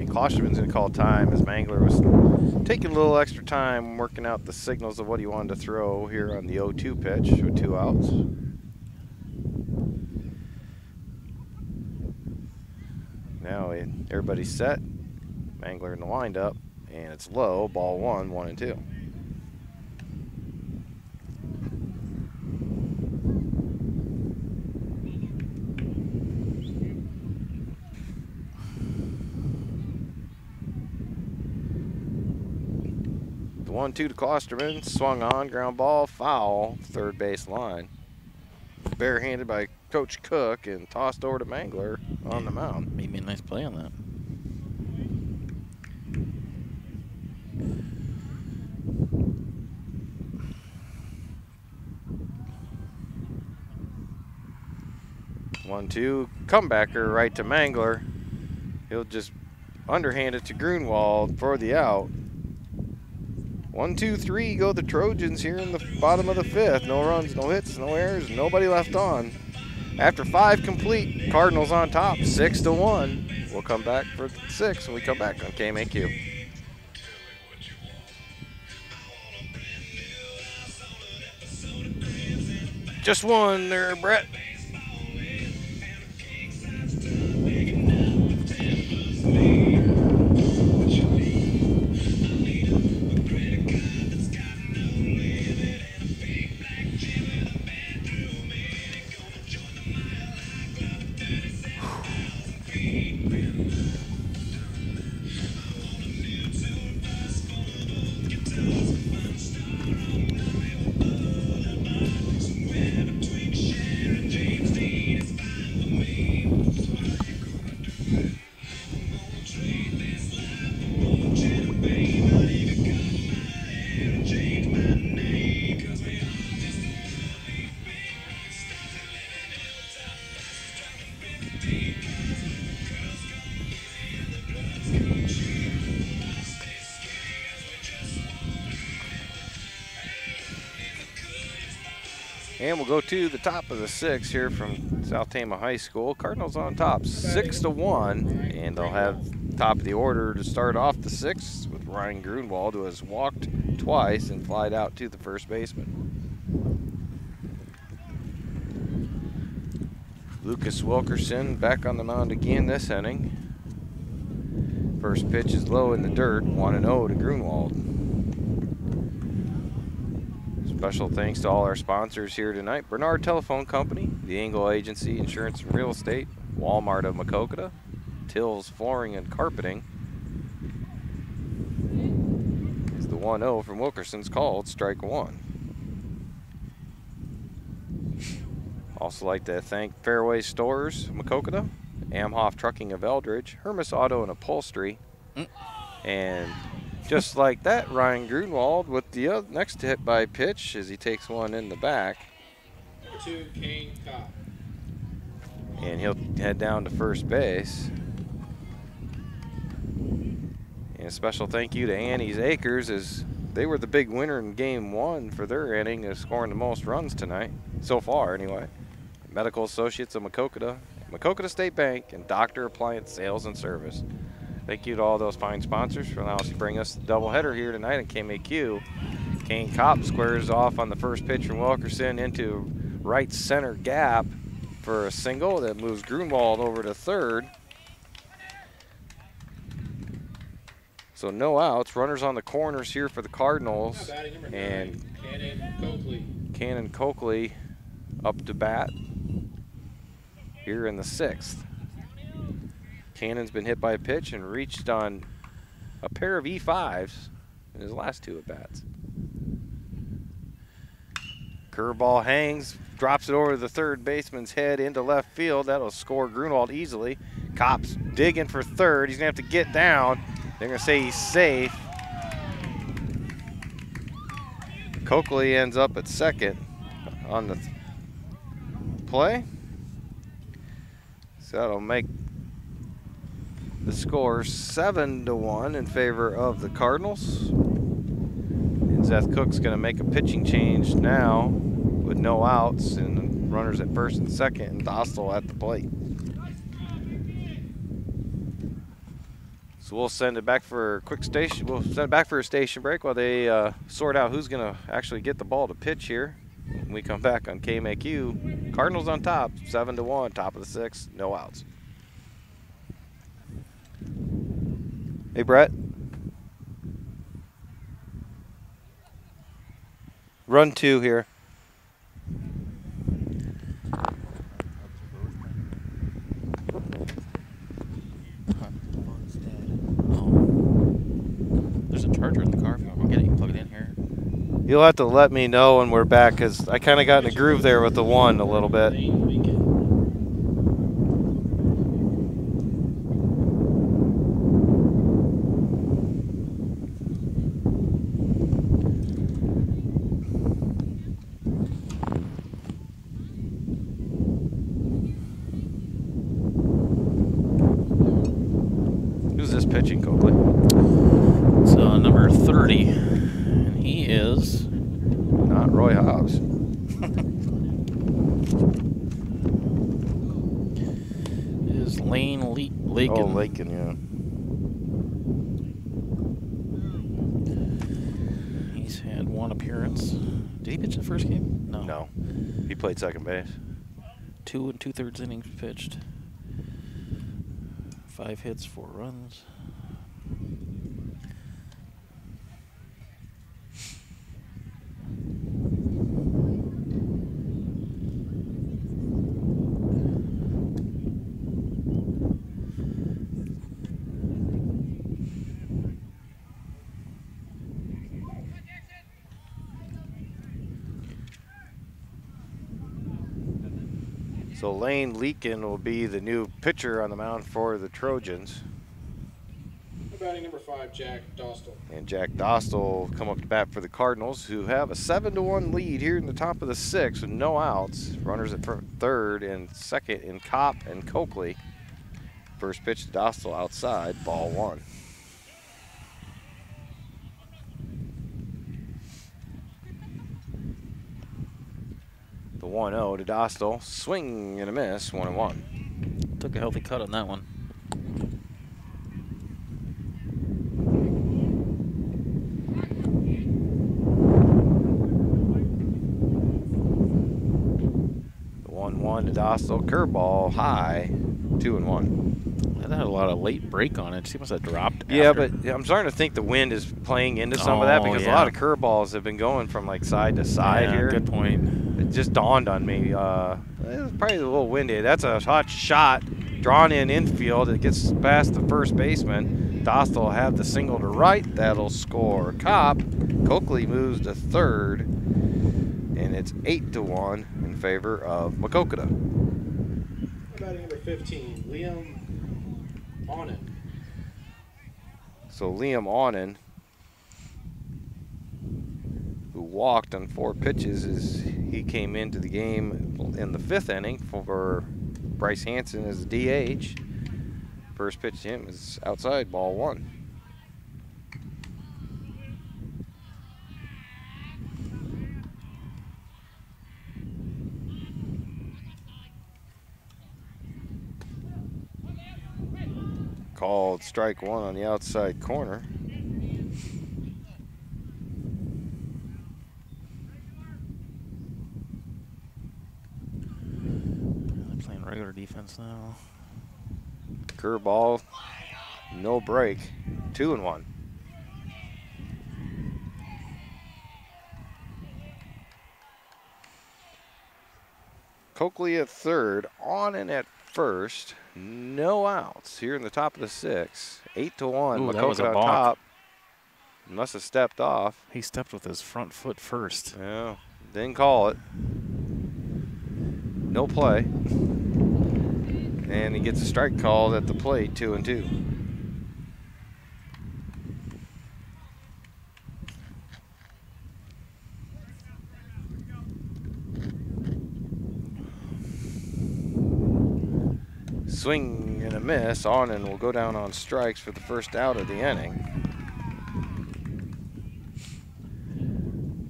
Klosterman's going to call time as Mangler was taking a little extra time working out the signals of what he wanted to throw here on the 0-2 pitch with 2 outs. Now everybody's set. Mangler in the windup, and it's low. Ball 1, 1-2. The 1-2 to Klosterman, swung on, ground ball, foul, third base line. Barehanded by Coach Cook and tossed over to Mangler on the mound. Made me a nice play on that. One-two, comebacker right to Mangler. He'll just underhand it to Grunwald for the out. 1, 2, 3 go the Trojans here in the bottom of the 5th. No runs, no hits, no errors, nobody left on. After 5 complete, Cardinals on top, 6-1. We'll come back for 6 when we come back on KMAQ. Just one there, Brett. And we'll go to the top of the 6 here from South Tama High School. Cardinals on top, 6-1, and they'll have top of the order to start off the 6th with Ryan Grunwald, who has walked twice and flied out to the first baseman. Lucas Wilkerson back on the mound again this inning. First pitch is low in the dirt, 1-0 to Grunwald. Special thanks to all our sponsors here tonight. Bernard Telephone Company, the Engel Agency, Insurance and Real Estate, Walmart of Maquoketa, Tills Flooring and Carpeting. As the 1-0 from Wilkerson's called, strike 1. Also like to thank Fairway Stores, Maquoketa, Amhoff Trucking of Eldridge, Hermes Auto and Upholstery, and just like that, Ryan Grunwald with the next hit by pitch as he takes one in the back. Number 2, Kane Kopp. And he'll head down to first base. And a special thank you to Annie's Acres, as they were the big winner in game 1 for their inning of scoring the most runs tonight, so far anyway. Medical Associates of Maquoketa, Maquoketa State Bank, and Doctor Appliance Sales and Service. Thank you to all those fine sponsors for allowing us to bring us the doubleheader here tonight in KMAQ. Kane Kopp squares off on the first pitch from Wilkerson into right center gap for a single that moves Grunwald over to third. So no outs, runners on the corners here for the Cardinals. And Cannon Coakley up to bat here in the 6th. Cannon's been hit by a pitch and reached on a pair of E5s in his last 2 at-bats. Curveball hangs, drops it over the third baseman's head into left field. That'll score Grunwald easily. Kopp's digging for third. He's going to have to get down. They're going to say he's safe. Coakley ends up at second on the play. So that'll make the score 7-1 in favor of the Cardinals. And Seth Cook's going to make a pitching change now with no outs and runners at first and second, and Dostal at the plate. So we'll send it back for a quick station. We'll send it back for a station break while they sort out who's going to actually get the ball to pitch here. When we come back on KMAQ, Cardinals on top, 7-1, top of the 6th, no outs. Hey, Brett. Run 2 here. There's a charger in the car. If you want to get it, you can plug it in here. You'll have to let me know when we're back, because I kind of got in a groove there with the 1 a little bit. Who's this pitching, Coakley? It's number 30, and he is not Roy Hobbs. Is Lakin. Oh, Lakin, yeah. He's had 1 appearance. Did he pitch the first game? No. No. He played second base. 2 2/3 innings pitched. 5 hits, 4 runs. So Lane Leakin will be the new pitcher on the mound for the Trojans. Batting number 5, Jack Dostal. And Jack Dostal will come up to bat for the Cardinals, who have a 7-1 lead here in the top of the 6th with no outs. Runners at third and second in Kopp and Coakley. First pitch to Dostal outside, ball 1. 1-0 to Dostal. Swing and a miss, 1-1. Took a healthy cut on that one. The 1-1 to Dostal. Curveball high, 2-1. That had a lot of late break on it. She must have dropped. Yeah, after. but I'm starting to think the wind is playing into some of that because a lot of curveballs have been going from like side to side here. Good point. It just dawned on me. It was probably a little windy. That's a hot shot drawn in infield. It gets past the first baseman. Dostal will have the single to right. That'll score Cop. Coakley moves to third, and it's 8-1 in favor of Maquoketa. Batting number 15, Liam Onen. So Liam Onen, who walked on 4 pitches, he came into the game in the 5th inning for Bryce Hanson as a DH. First pitch to him is outside, ball 1. Called strike 1 on the outside corner. They're playing regular defense now. Curveball, no break, 2-1. Coakley at third, on and at first, no outs here in the top of the 6th. 8-1. That was a Maquoketa on balk. top. Must have stepped off. He stepped with his front foot first. Yeah, didn't call it. No play. And he gets a strike called at the plate, 2-2. Swing and a miss. Onen will go down on strikes for the first out of the inning.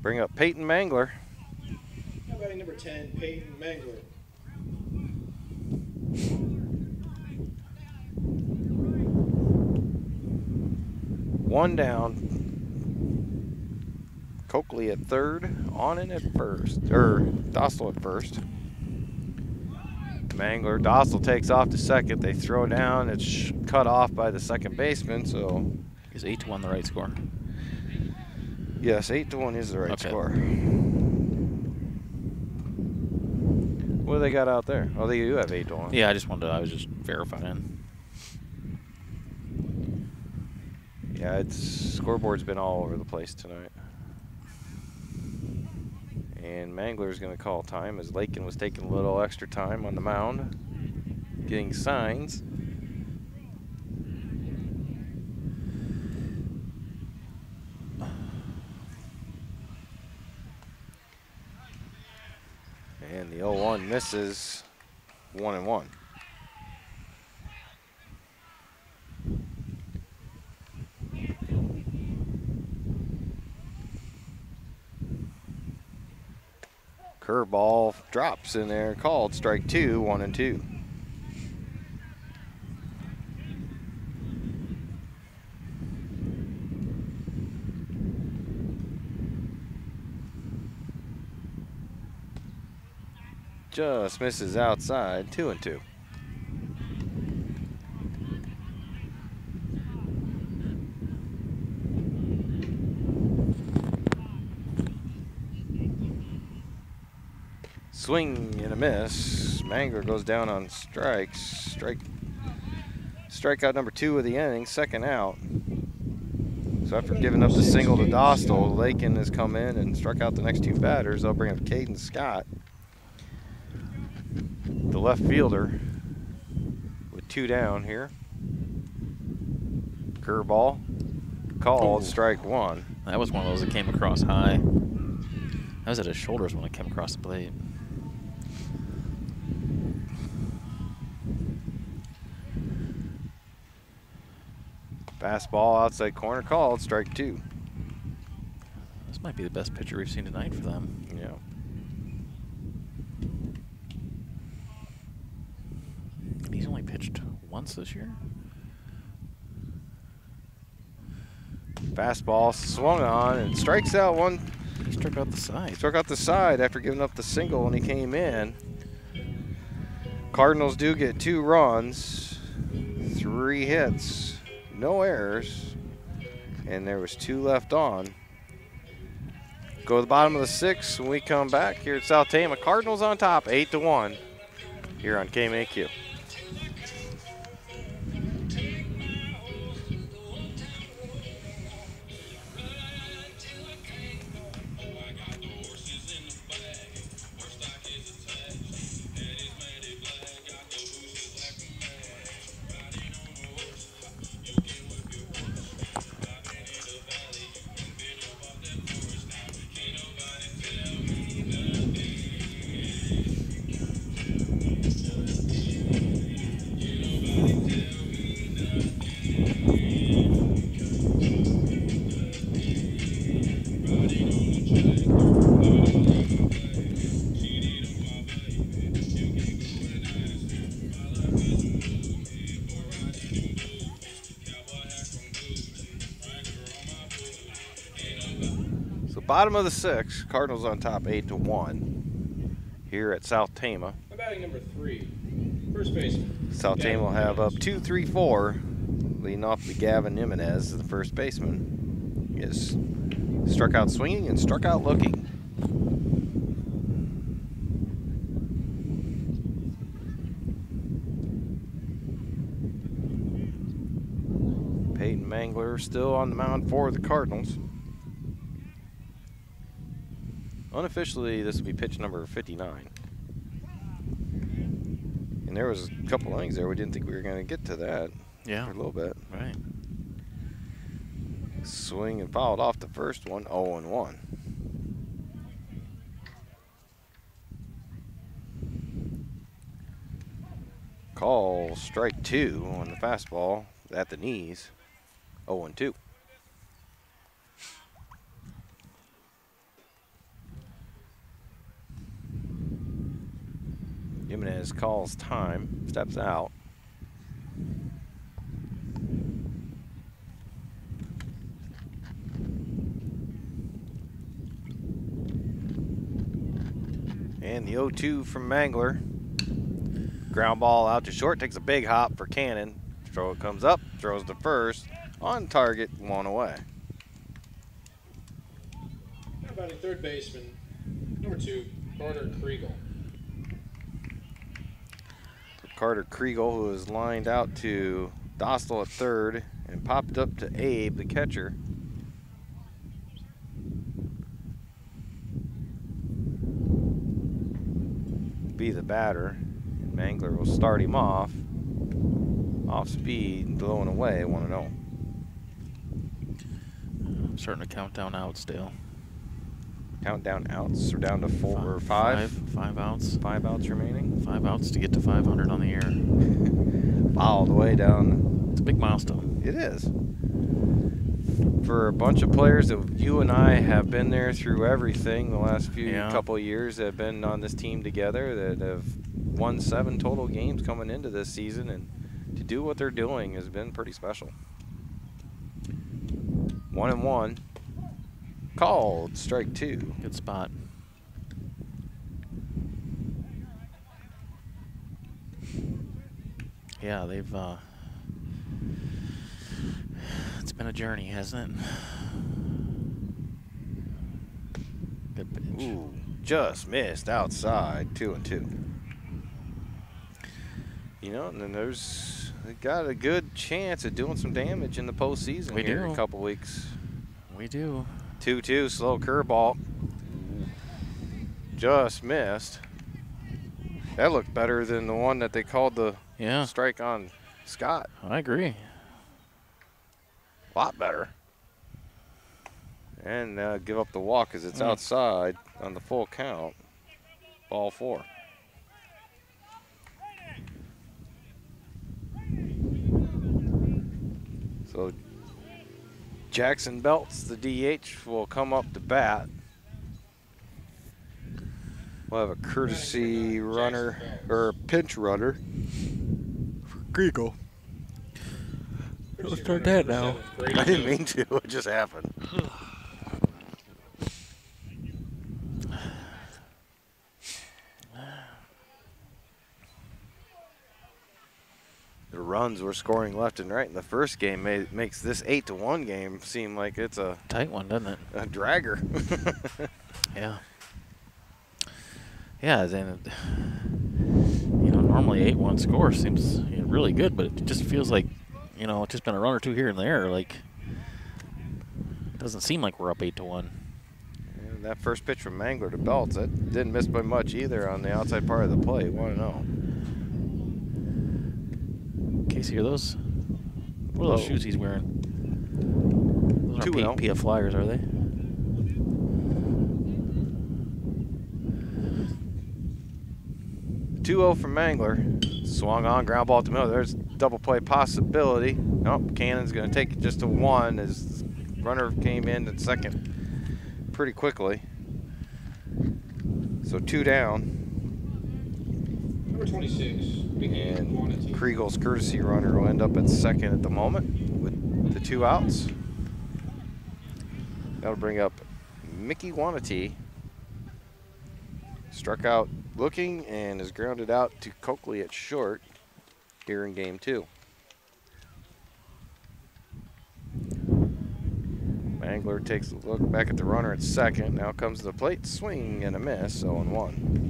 Bring up Peyton Mangler. Batting number 10, Peyton Mangler. One down. Coakley at third, Onen at first, or Dostal at first. Mangler, Dostal takes off to second. They throw down. It's cut off by the second baseman. So is 8-1 the right score? Yes, 8-1 is the right score. What do they got out there? Oh, they do have 8-1. Yeah, I was just verifying. Yeah, scoreboard's been all over the place tonight. And Mangler's going to call time as Lakin was taking a little extra time on the mound, getting signs. And the 0-1 misses, 1-1. Curveball drops in there, called strike 2, 1-2. Just misses outside, 2-2. Swing and a miss. Mangler goes down on strikes. Strikeout number 2 of the inning, second out. So after giving up the single to Dostal, Lakin has come in and struck out the next 2 batters. They'll bring up Caden Scott, the left fielder, with 2 down here. Curveball called, strike 1. That was one of those that came across high. That was at his shoulders when it came across the plate. Fastball outside corner, called, strike 2. This might be the best pitcher we've seen tonight for them. Yeah. once this year. Fastball swung on and strikes out one. He struck out the side. Struck out the side after giving up the single when he came in. Cardinals do get 2 runs, 3 hits, no errors, and there was 2 left on. Go to the bottom of the 6th when we come back here at South Tama. Cardinals on top, 8-1 here on KMAQ. Bottom of the 6th, Cardinals on top 8-1 here at South Tama. Batting number 3, first baseman. South Tama will have up 2-3-4, leading off to Gavin Jimenez, the first baseman. He is struck out swinging and struck out looking. Peyton Mangler still on the mound for the Cardinals. Unofficially, this will be pitch number 59. And there was a couple innings there we didn't think we were going to get to that. Yeah. For a little bit. Right. Swing and fouled off the first one, 0-1. Call strike 2 on the fastball at the knees, 0-2. Jimenez calls time, steps out. And the 0-2 from Mangler. Ground ball out to short, takes a big hop for Cannon. Throw comes up, throws to first, on target, 1 away. How about a third baseman, number 2, Carter Kriegel. Carter Kriegel, who is lined out to Dostal at third and popped up to Abe, the catcher. Be the batter. Mangler will start him off. Off speed, blowing away, 1-0. I'm starting to count down outs, Dale. Count down outs. We're down to 4 or 5. 5 outs. 5 outs remaining. 5 outs to get to 500 on the year. All the way down. It's a big milestone. It is. For a bunch of players that you and I have been there through everything the last couple of years that have been on this team together, that have won 7 total games coming into this season, and to do what they're doing has been pretty special. 1-1. Called strike 2. Good spot. Yeah, they've it's been a journey, hasn't it? Good pitch. Ooh, just missed outside, 2-2. You know, and then they got a good chance of doing some damage in the postseason here in a couple weeks. We do. 2-2, slow curveball. Just missed. That looked better than the one that they called the strike on Scott. I agree. A lot better. And give up the walk as it's outside on the full count. Ball 4. So Jackson Belts, the DH, will come up to bat. We'll have a courtesy runner, or a pinch runner for Kriegel. Don't start that now. I didn't mean to. It just happened. The runs were scoring left and right in the first game makes this 8-1 game seem like it's a tight one, doesn't it? A dragger. Yeah. Yeah, then normally 8-1 score seems really good, but it just feels like it's just been a run or two here and there. Like, it doesn't seem like we're up 8-1. And that first pitch from Mangler to Belts, it didn't miss by much either on the outside part of the plate. 1-0. Casey, are those? What are those shoes he's wearing? Those aren't PF Flyers, are they? Two-0 from Mangler. Swung on, ground ball to middle. There's double play possibility. Nope, Cannon's going to take it just to 1 as runner came in at second pretty quickly. So 2 down. Number 26. And Kriegel's courtesy runner will end up at second at the moment with the 2 outs. That'll bring up Mickey Wanatee. Struck out looking and is grounded out to Coakley at short here in game 2. Mangler takes a look back at the runner at second. Now comes to the plate, swing and a miss, 0-1.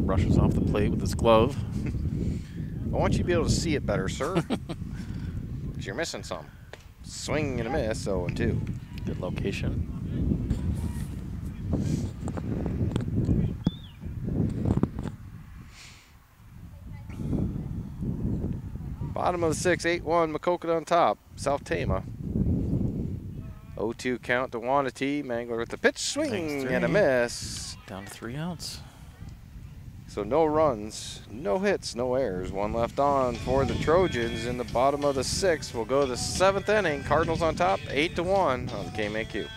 Brushes off the plate with his glove. I want you to be able to see it better, sir. Because you're missing some. Swing and a miss, 0-2. Good location. Bottom of the 6, 8-1, Maquoketa on top. South Tama. 0-2 count to Wanatee. Mangler with the pitch, swing and a miss. Down to 3 outs. So no runs, no hits, no errors. 1 left on for the Trojans in the bottom of the 6th. We'll go to the 7th inning. Cardinals on top, 8-1 on the KMAQ.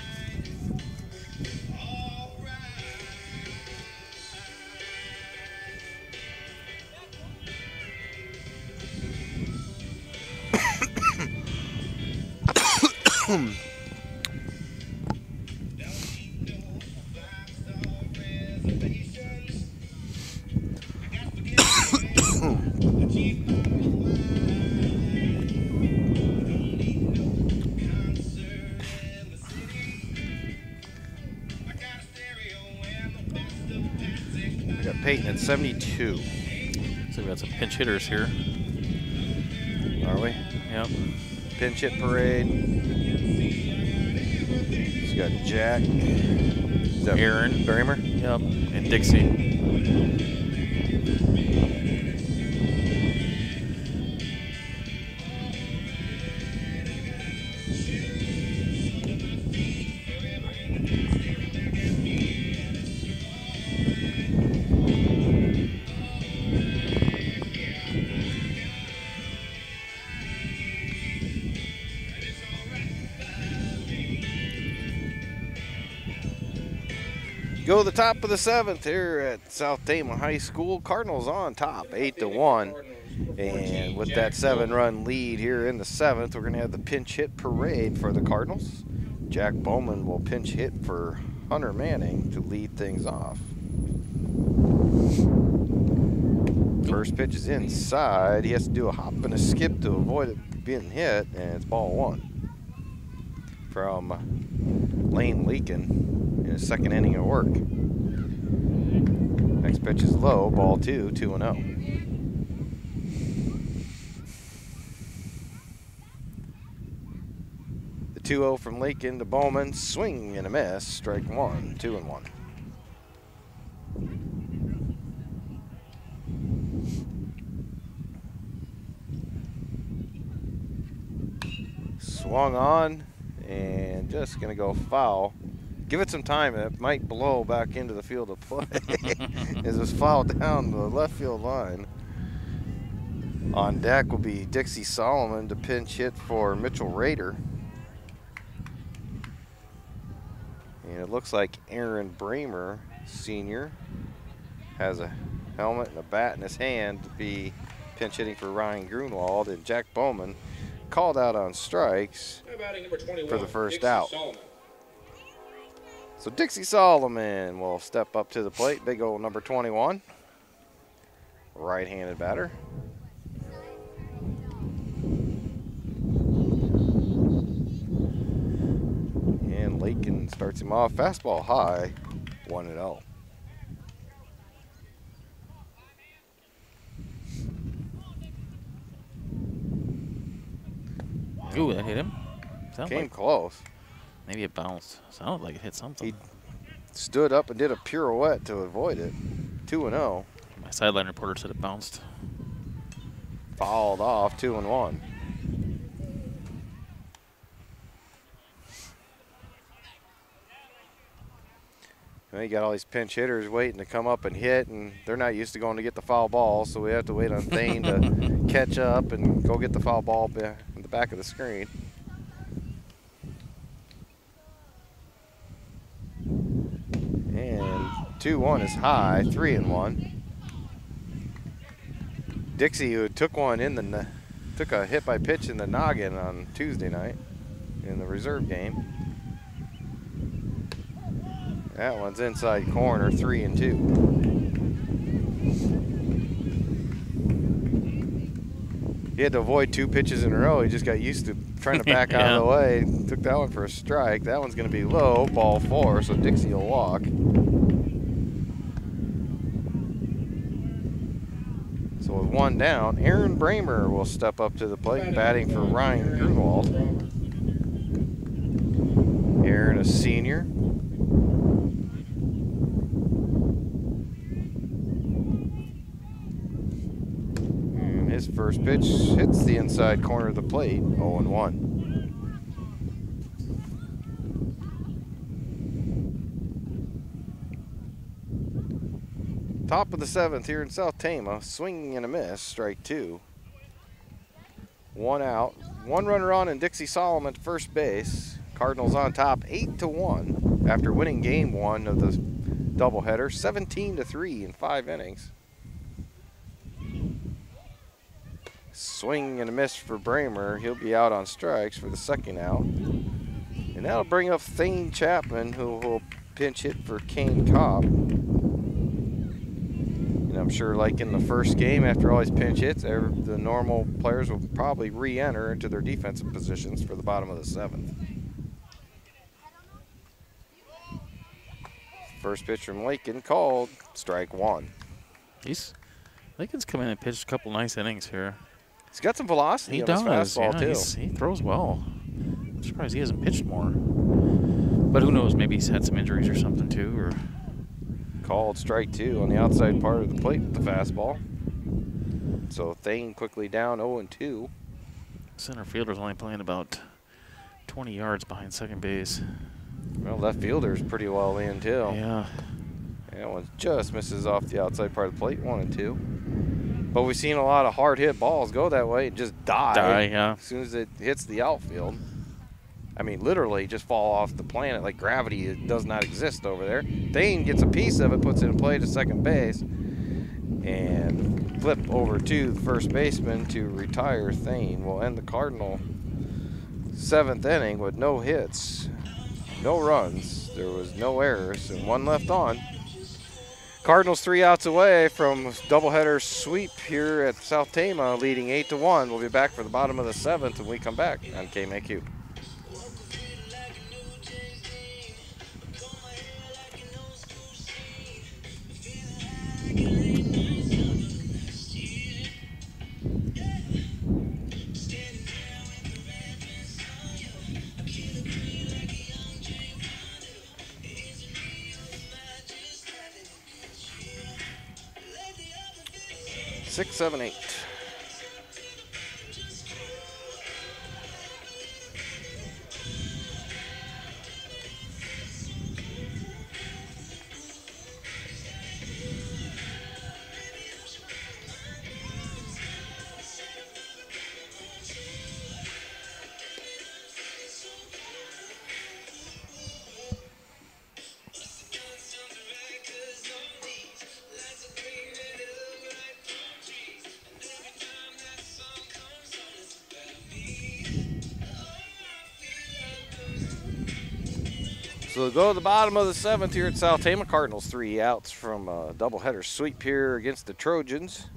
Peyton at 72. So we got some pinch hitters here. Are we? Yep. Pinch hit parade. He's got Jack. Is that Aaron Bramer? Yep. And Dixie. Go to the top of the 7th here at South Tama High School. Cardinals on top, 8-1. And with that 7-run lead here in the 7th, we're going to have the pinch hit parade for the Cardinals. Jack Bowman will pinch hit for Hunter Manning to lead things off. First pitch is inside. He has to do a hop and a skip to avoid it being hit, and it's ball 1 from Lane Leakin in his 2nd inning of work. Next pitch is low, ball 2, 2-0. The 2-0 from Leakin to Bowman, swing and a miss, strike 1, 2-1. Swung on and just gonna go foul. Give it some time, it might blow back into the field of play. As it's fouled down the left field line. On deck will be Dixie Solomon to pinch hit for Mitchell Rader. And it looks like Aaron Bramer, senior, has a helmet and a bat in his hand to be pinch hitting for Ryan Grunwald. And Jack Bowman called out on strikes for the first Dixie out. Solomon. So Dixie Solomon will step up to the plate. Big old number 21. Right-handed batter. And Lakin starts him off. Fastball high, 1-0. Ooh, that hit him. Came close. Maybe it bounced. Sounded like it hit something. He stood up and did a pirouette to avoid it. 2-0. My sideline reporter said it bounced. Fouled off, 2-1. Now you got all these pinch hitters waiting to come up and hit, and they're not used to going to get the foul ball, so we have to wait on Thane to catch up and go get the foul ball in the back of the screen. And 2-1 is high, 3-1. Dixie, who took a hit by pitch in the noggin on Tuesday night in the reserve game. That one's inside corner, 3-2. He had to avoid 2 pitches in a row. He just got used to trying to back out of the way. Took that one for a strike. That one's going to be low, ball 4, so Dixie will walk. So with 1 down, Aaron Bramer will step up to the plate, batting for Ryan Grunwald. Aaron, a senior. His first pitch hits the inside corner of the plate, 0-1. Top of the 7th here in South Tama, swinging and a miss, strike 2. 1 out, 1 runner on and Dixie Solomon at first base. Cardinals on top, 8-1 after winning game 1 of the doubleheader, 17-3 in 5 innings. Swing and a miss for Bramer. He'll be out on strikes for the 2nd out. And that'll bring up Thane Chapman, who will pinch hit for Kane Cobb. And I'm sure, like in the first game, after all these pinch hits, the normal players will probably re-enter into their defensive positions for the bottom of the 7th. First pitch from Lakin called, strike 1. Lakin's come in and pitched a couple nice innings here. He's got some velocity on his fastball, too. He throws well. I'm surprised he hasn't pitched more. But who knows, maybe he's had some injuries or something, too. Or called strike 2 on the outside part of the plate with the fastball. So Thane quickly down 0-2. Center fielder's only playing about 20 yards behind second base. Well, left fielder's pretty well in, too. Yeah. That one just misses off the outside part of the plate, 1-2. But we've seen a lot of hard-hit balls go that way and just die, yeah. As soon as it hits the outfield. I mean, literally just fall off the planet like gravity. It does not exist over there. Thane gets a piece of it, puts it in play to second base, and flip over to the first baseman to retire Thane. Will end the Cardinal 7th inning with no hits, no runs. There was no errors, and 1 left on. Cardinals 3 outs away from doubleheader sweep here at South Tama, leading 8-1. We'll be back for the bottom of the 7th when we come back on KMAQ. Six, 7, 8. So go to the bottom of the 7th here at South Tama. Cardinals 3 outs from a doubleheader sweep here against the Trojans.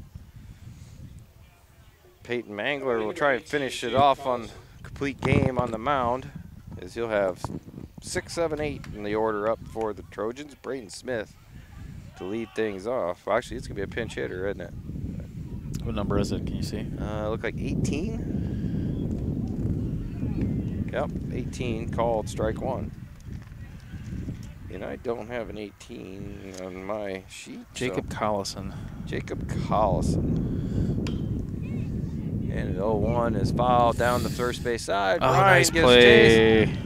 Peyton Mangler will try and finish it off on complete game on the mound, as he'll have 6, 7, 8 in the order up for the Trojans. Braden Smith to lead things off. Well, actually, it's going to be a pinch hitter, isn't it? What number is it? Can you see? Look like 18. Yep, 18 called strike 1. And I don't have an 18 on my sheet. Jacob Collison. Jacob Collison. And an 0-1 is fouled down the first base side. Oh, Ryan nice gets play. chased.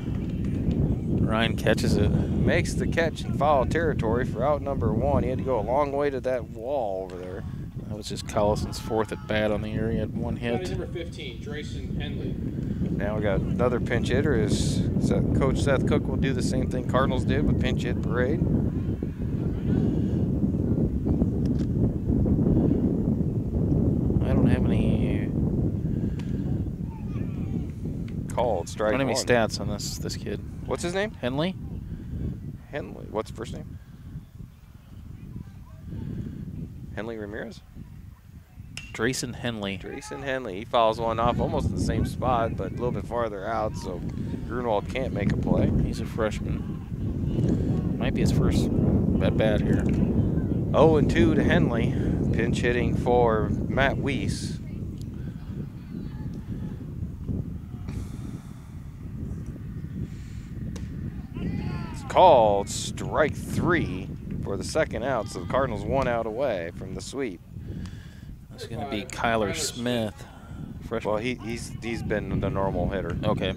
Ryan catches it. Makes the catch in foul territory for out number 1. He had to go a long way to that wall over there. That was just Collison's 4th at bat on the year. He had 1 hit. Number 15, Drayson Henley. Now we got another pinch hitter. Coach Seth Cook will do the same thing Cardinals did with pinch hit parade. I don't have any Called strike 1. I don't have any stats on this kid. What's his name? Henley? Henley. What's the first name? Henley Ramirez? Drayson Henley. Drayson Henley. He fouls one off almost in the same spot, but a little bit farther out, so Grunwald can't make a play. He's a freshman. Might be his first at bat here. 0-2 to Henley. Pinch hitting for Matt Weiss. It's called strike 3 for the 2nd out, so the Cardinals 1 out away from the sweep. It's going to be Kyler Smith. Freshman. Well, he's been the normal hitter. Okay.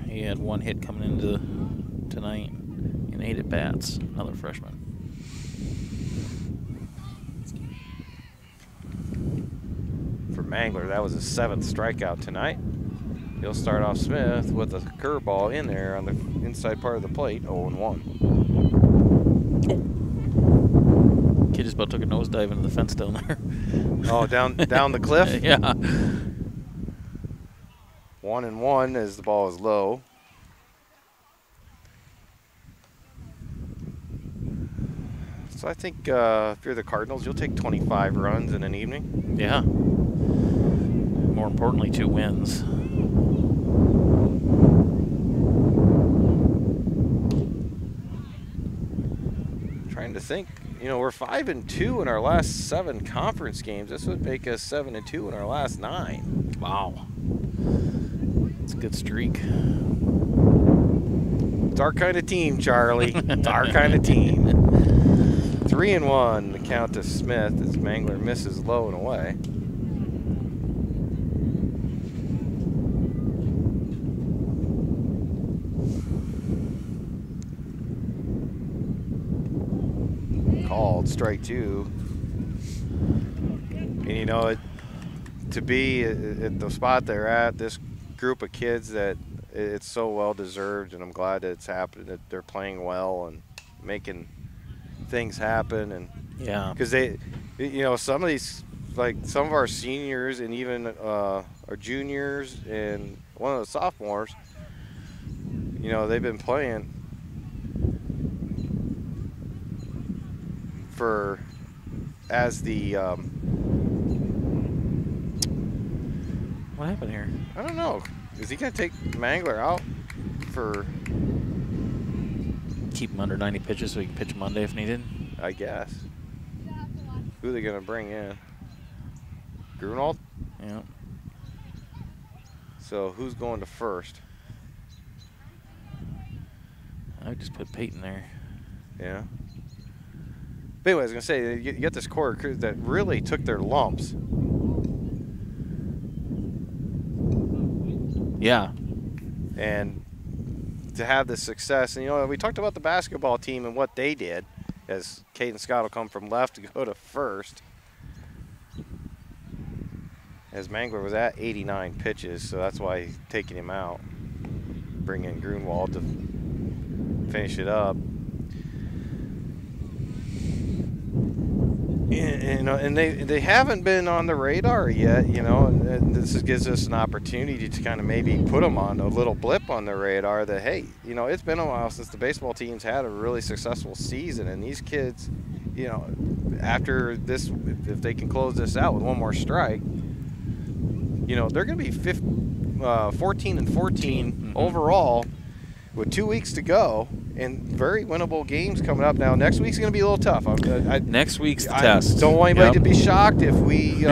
He had 1 hit coming into tonight and 8 at bats. Another freshman. For Mangler, that was his 7th strikeout tonight. He'll start off Smith with a curveball in there on the inside part of the plate, 0-1. Kid just about took a nosedive into the fence down there. Oh, down the cliff? Yeah. 1-1 as the ball is low. So I think if you're the Cardinals, you'll take 25 runs in an evening. Yeah. More importantly, 2 wins. Trying to think. You know, we're 5-2 in our last 7 conference games. This would make us 7-2 in our last 9. Wow. It's a good streak. It's our kind of team, Charlie. It's our kind of team. 3-1 the count to Smith as Mangler misses low and away. Called strike 2. And you know, to be at the spot they're at, this group of kids, that it's so well deserved, and I'm glad that it's happened, that they're playing well and making things happen. And Yeah. because they, you know, some of these, like some of our seniors and even our juniors and one of the sophomores, you know, they've been playing for as the What happened here? I don't know. Is he gonna take Mangler out for? Keep him under 90 pitches so he can pitch Monday if needed. I guess. Who are they gonna bring in? Grunwald? Yeah. So who's going to first? I would just put Peyton there. Yeah. But anyway, I was gonna say, you get this core crew that really took their lumps. Yeah. And to have this success, and you know, we talked about the basketball team and what they did, as Caden Scott will come from left to go to first. As Mangler was at 89 pitches, so that's why he's taking him out. Bring in Grunwald to finish it up. And they haven't been on the radar yet, and this gives us an opportunity to kind of maybe put them on a little blip on the radar that, hey, it's been a while since the baseball teams had a really successful season, and these kids, after this, if they can close this out with one more strike, they're going to be 14-14 overall with 2 weeks to go. And very winnable games coming up. Now, next week's going to be a little tough. Next week's the test. Don't want anybody to be shocked if we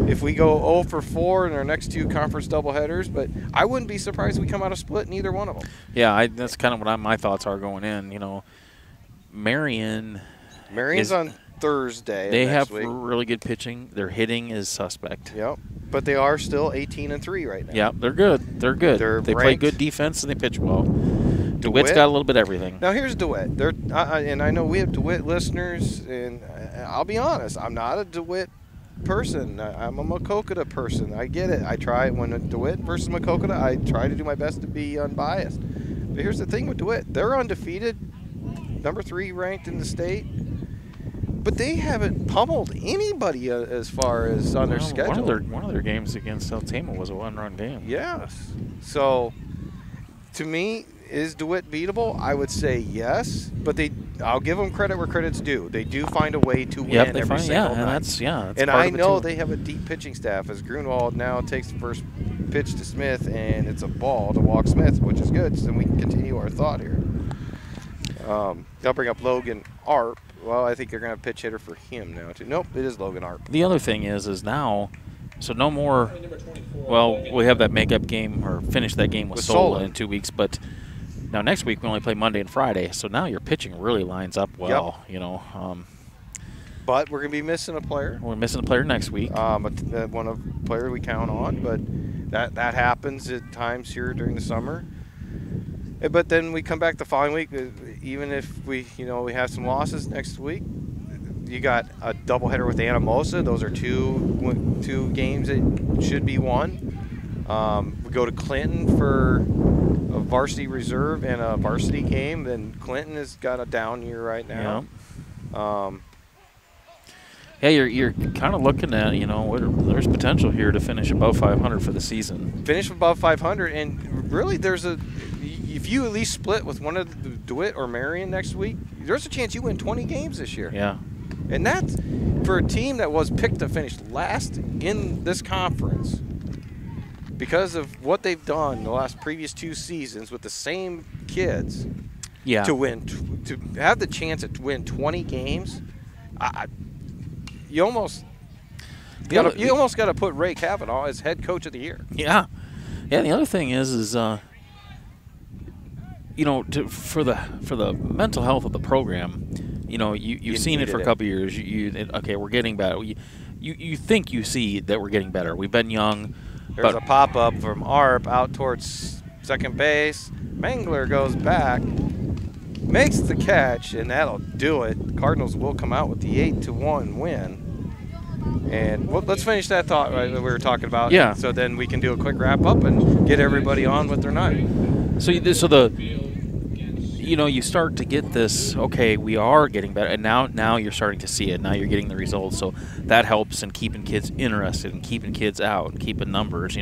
if we go 0 for 4 in our next 2 conference doubleheaders, but I wouldn't be surprised if we come out of split in either one of them. Yeah, that's kind of what my thoughts are going in. Marion's on Thursday. They have really good pitching. Their hitting is suspect. Yep. But they are still 18-3 right now. Yeah, they're good. They're good. They play good defense and they pitch well. DeWitt's got a little bit of everything. Now, here's DeWitt. And I know we have DeWitt listeners, and I'll be honest, I'm not a DeWitt person. I'm a Maquoketa person. I get it. I try when DeWitt versus Maquoketa, I try to do my best to be unbiased. But here's the thing with DeWitt. They're undefeated, number 3 ranked in the state, but they haven't pummeled anybody as far as on their schedule. One of their games against South Tama was a 1-run game. Yes. So, to me, is DeWitt beatable? I would say yes, but I'll give them credit where credit's due. They do find a way to win every single night. That's and I know they have a deep pitching staff, as Grunwald now takes the first pitch to Smith, and it's a ball to walk Smith, which is good, so we can continue our thought here. They'll bring up Logan Arp. Well, I think they're going to have a pitch hitter for him now, too. Nope, it is Logan Arp. The other thing is now, so no more, well, we have that makeup game, or finish that game with Sola in 2 weeks, but now next week we only play Monday and Friday, so now your pitching really lines up well, But we're going to be missing a player. We're missing a player next week. One of the players we count on, but that happens at times here during the summer. But then we come back the following week, even if we have some losses next week. You got a doubleheader with Anamosa. Those are two games that should be won. We go to Clinton for a varsity reserve and a varsity game. Then Clinton has got a down year right now. Yeah, you're kind of looking at, there's potential here to finish above 500 for the season. Finish above 500, and really if you at least split with one of the DeWitt or Marion next week, there's a chance you win 20 games this year. Yeah. And that's for a team that was picked to finish last in this conference because of what they've done the last previous 2 seasons with the same kids. Yeah. To have the chance to win 20 games, you almost got to put Ray Kavanaugh as head coach of the year. Yeah. Yeah. The other thing is for the mental health of the program. You've seen it for a couple of years. Okay, we're getting better. You think you see that we're getting better. We've been young. There's a pop-up from Arp out towards second base. Mangler goes back, makes the catch, and that'll do it. Cardinals will come out with the 8-1 win. And let's finish that thought that we were talking about. Yeah. So then we can do a quick wrap-up and get everybody on with their night. You start to get this, okay, we are getting better, and now you're starting to see it. Now you're getting the results, so that helps in keeping kids interested and keeping kids out and keeping numbers,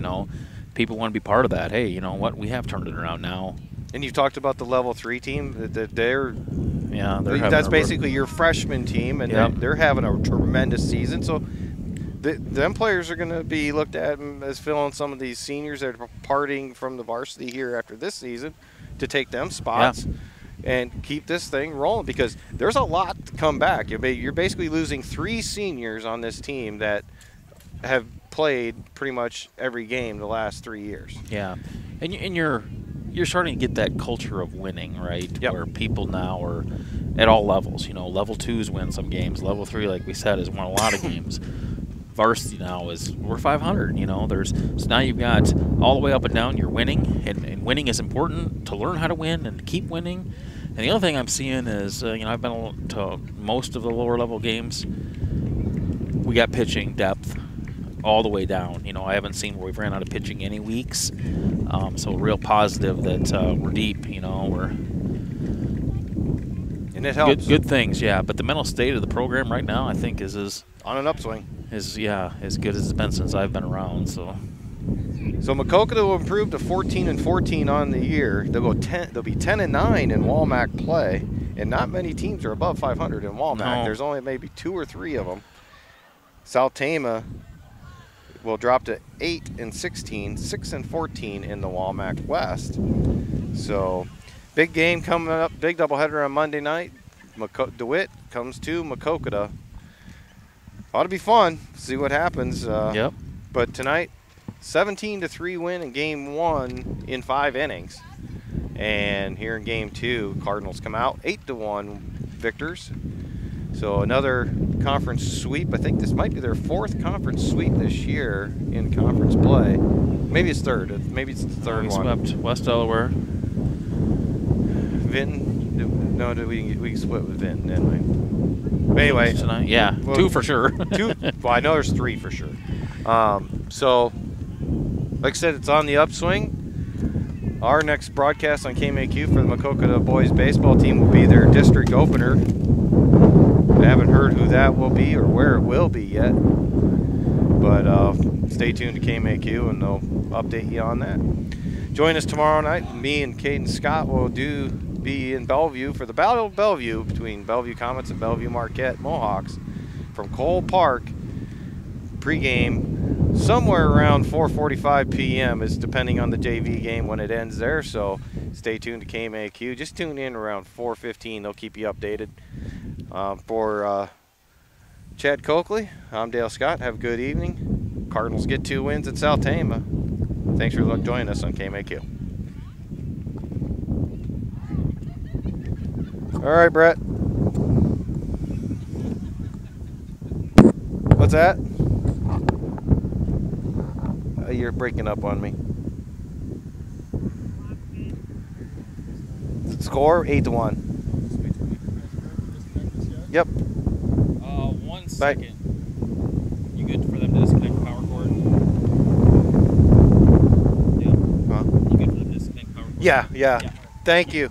People want to be part of that. Hey, you know what? We have turned it around now. And you've talked about the level 3 team. They're that's basically your freshman team, and they're having a tremendous season. So them players are going to be looked at as filling some of these seniors that are departing from the varsity here after this season to take them spots. Yeah. And keep this thing rolling because there's a lot to come back. You're basically losing 3 seniors on this team that have played pretty much every game the last 3 years. Yeah, and you're starting to get that culture of winning, right? Yep. Where people now are at all levels. Level 2s win some games. Level 3, like we said, has won a lot of games. Varsity now we're 500. So now you've got all the way up and down. You're winning, and winning is important to learn how to win and keep winning. And the other thing I'm seeing is, I've been to most of the lower level games. We got pitching depth all the way down. I haven't seen where we've ran out of pitching any weeks. So real positive that we're deep. And And it helps. Good things, yeah. But the mental state of the program right now, I think, is on an upswing. As good as it's been since I've been around. So Maquoketa will improve to 14-14 on the year. They'll be 10-9 in WaMaC play, and not many teams are above 500 in WaMaC. No. There's only maybe 2 or 3 of them. South Tama will drop to 8-16, 6-14 in the WaMaC West. So, big game coming up, big doubleheader on Monday night. DeWitt comes to Maquoketa. Ought to be fun. See what happens. Yep. But tonight, 17-3 win in game 1 in 5 innings. And here in game 2, Cardinals come out 8-1 victors. So another conference sweep. I think this might be their 4th conference sweep this year in conference play. Maybe it's 3rd. Maybe it's the 3rd one. Swept West Delaware. Vinton. No, we can split with Vinton, didn't we? But anyway. Tonight? Yeah, well, 2 for sure. 2. Well, I know there's 3 for sure. So, like I said, it's on the upswing. Our next broadcast on KMAQ for the Maquoketa boys baseball team will be their district opener. I haven't heard who that will be or where it will be yet. But stay tuned to KMAQ and they'll update you on that. Join us tomorrow night. Me and Caden Scott will be in Bellevue for the Battle of Bellevue between Bellevue Comets and Bellevue Marquette Mohawks from Cole Park. Pregame somewhere around 4:45 p.m. is depending on the JV game when it ends there. So stay tuned to KMAQ. Just tune in around 4:15. They'll keep you updated. For Chad Coakley, I'm Dale Scott. Have a good evening. Cardinals get 2 wins at South Tama. Thanks for joining us on KMAQ. All right, Brett. What's that? You're breaking up on me. Score 8-1. Yep. 1 second. You good for them to disconnect the power cord? Yeah. Huh? You good for them to disconnect the power cord? Yeah. Thank you.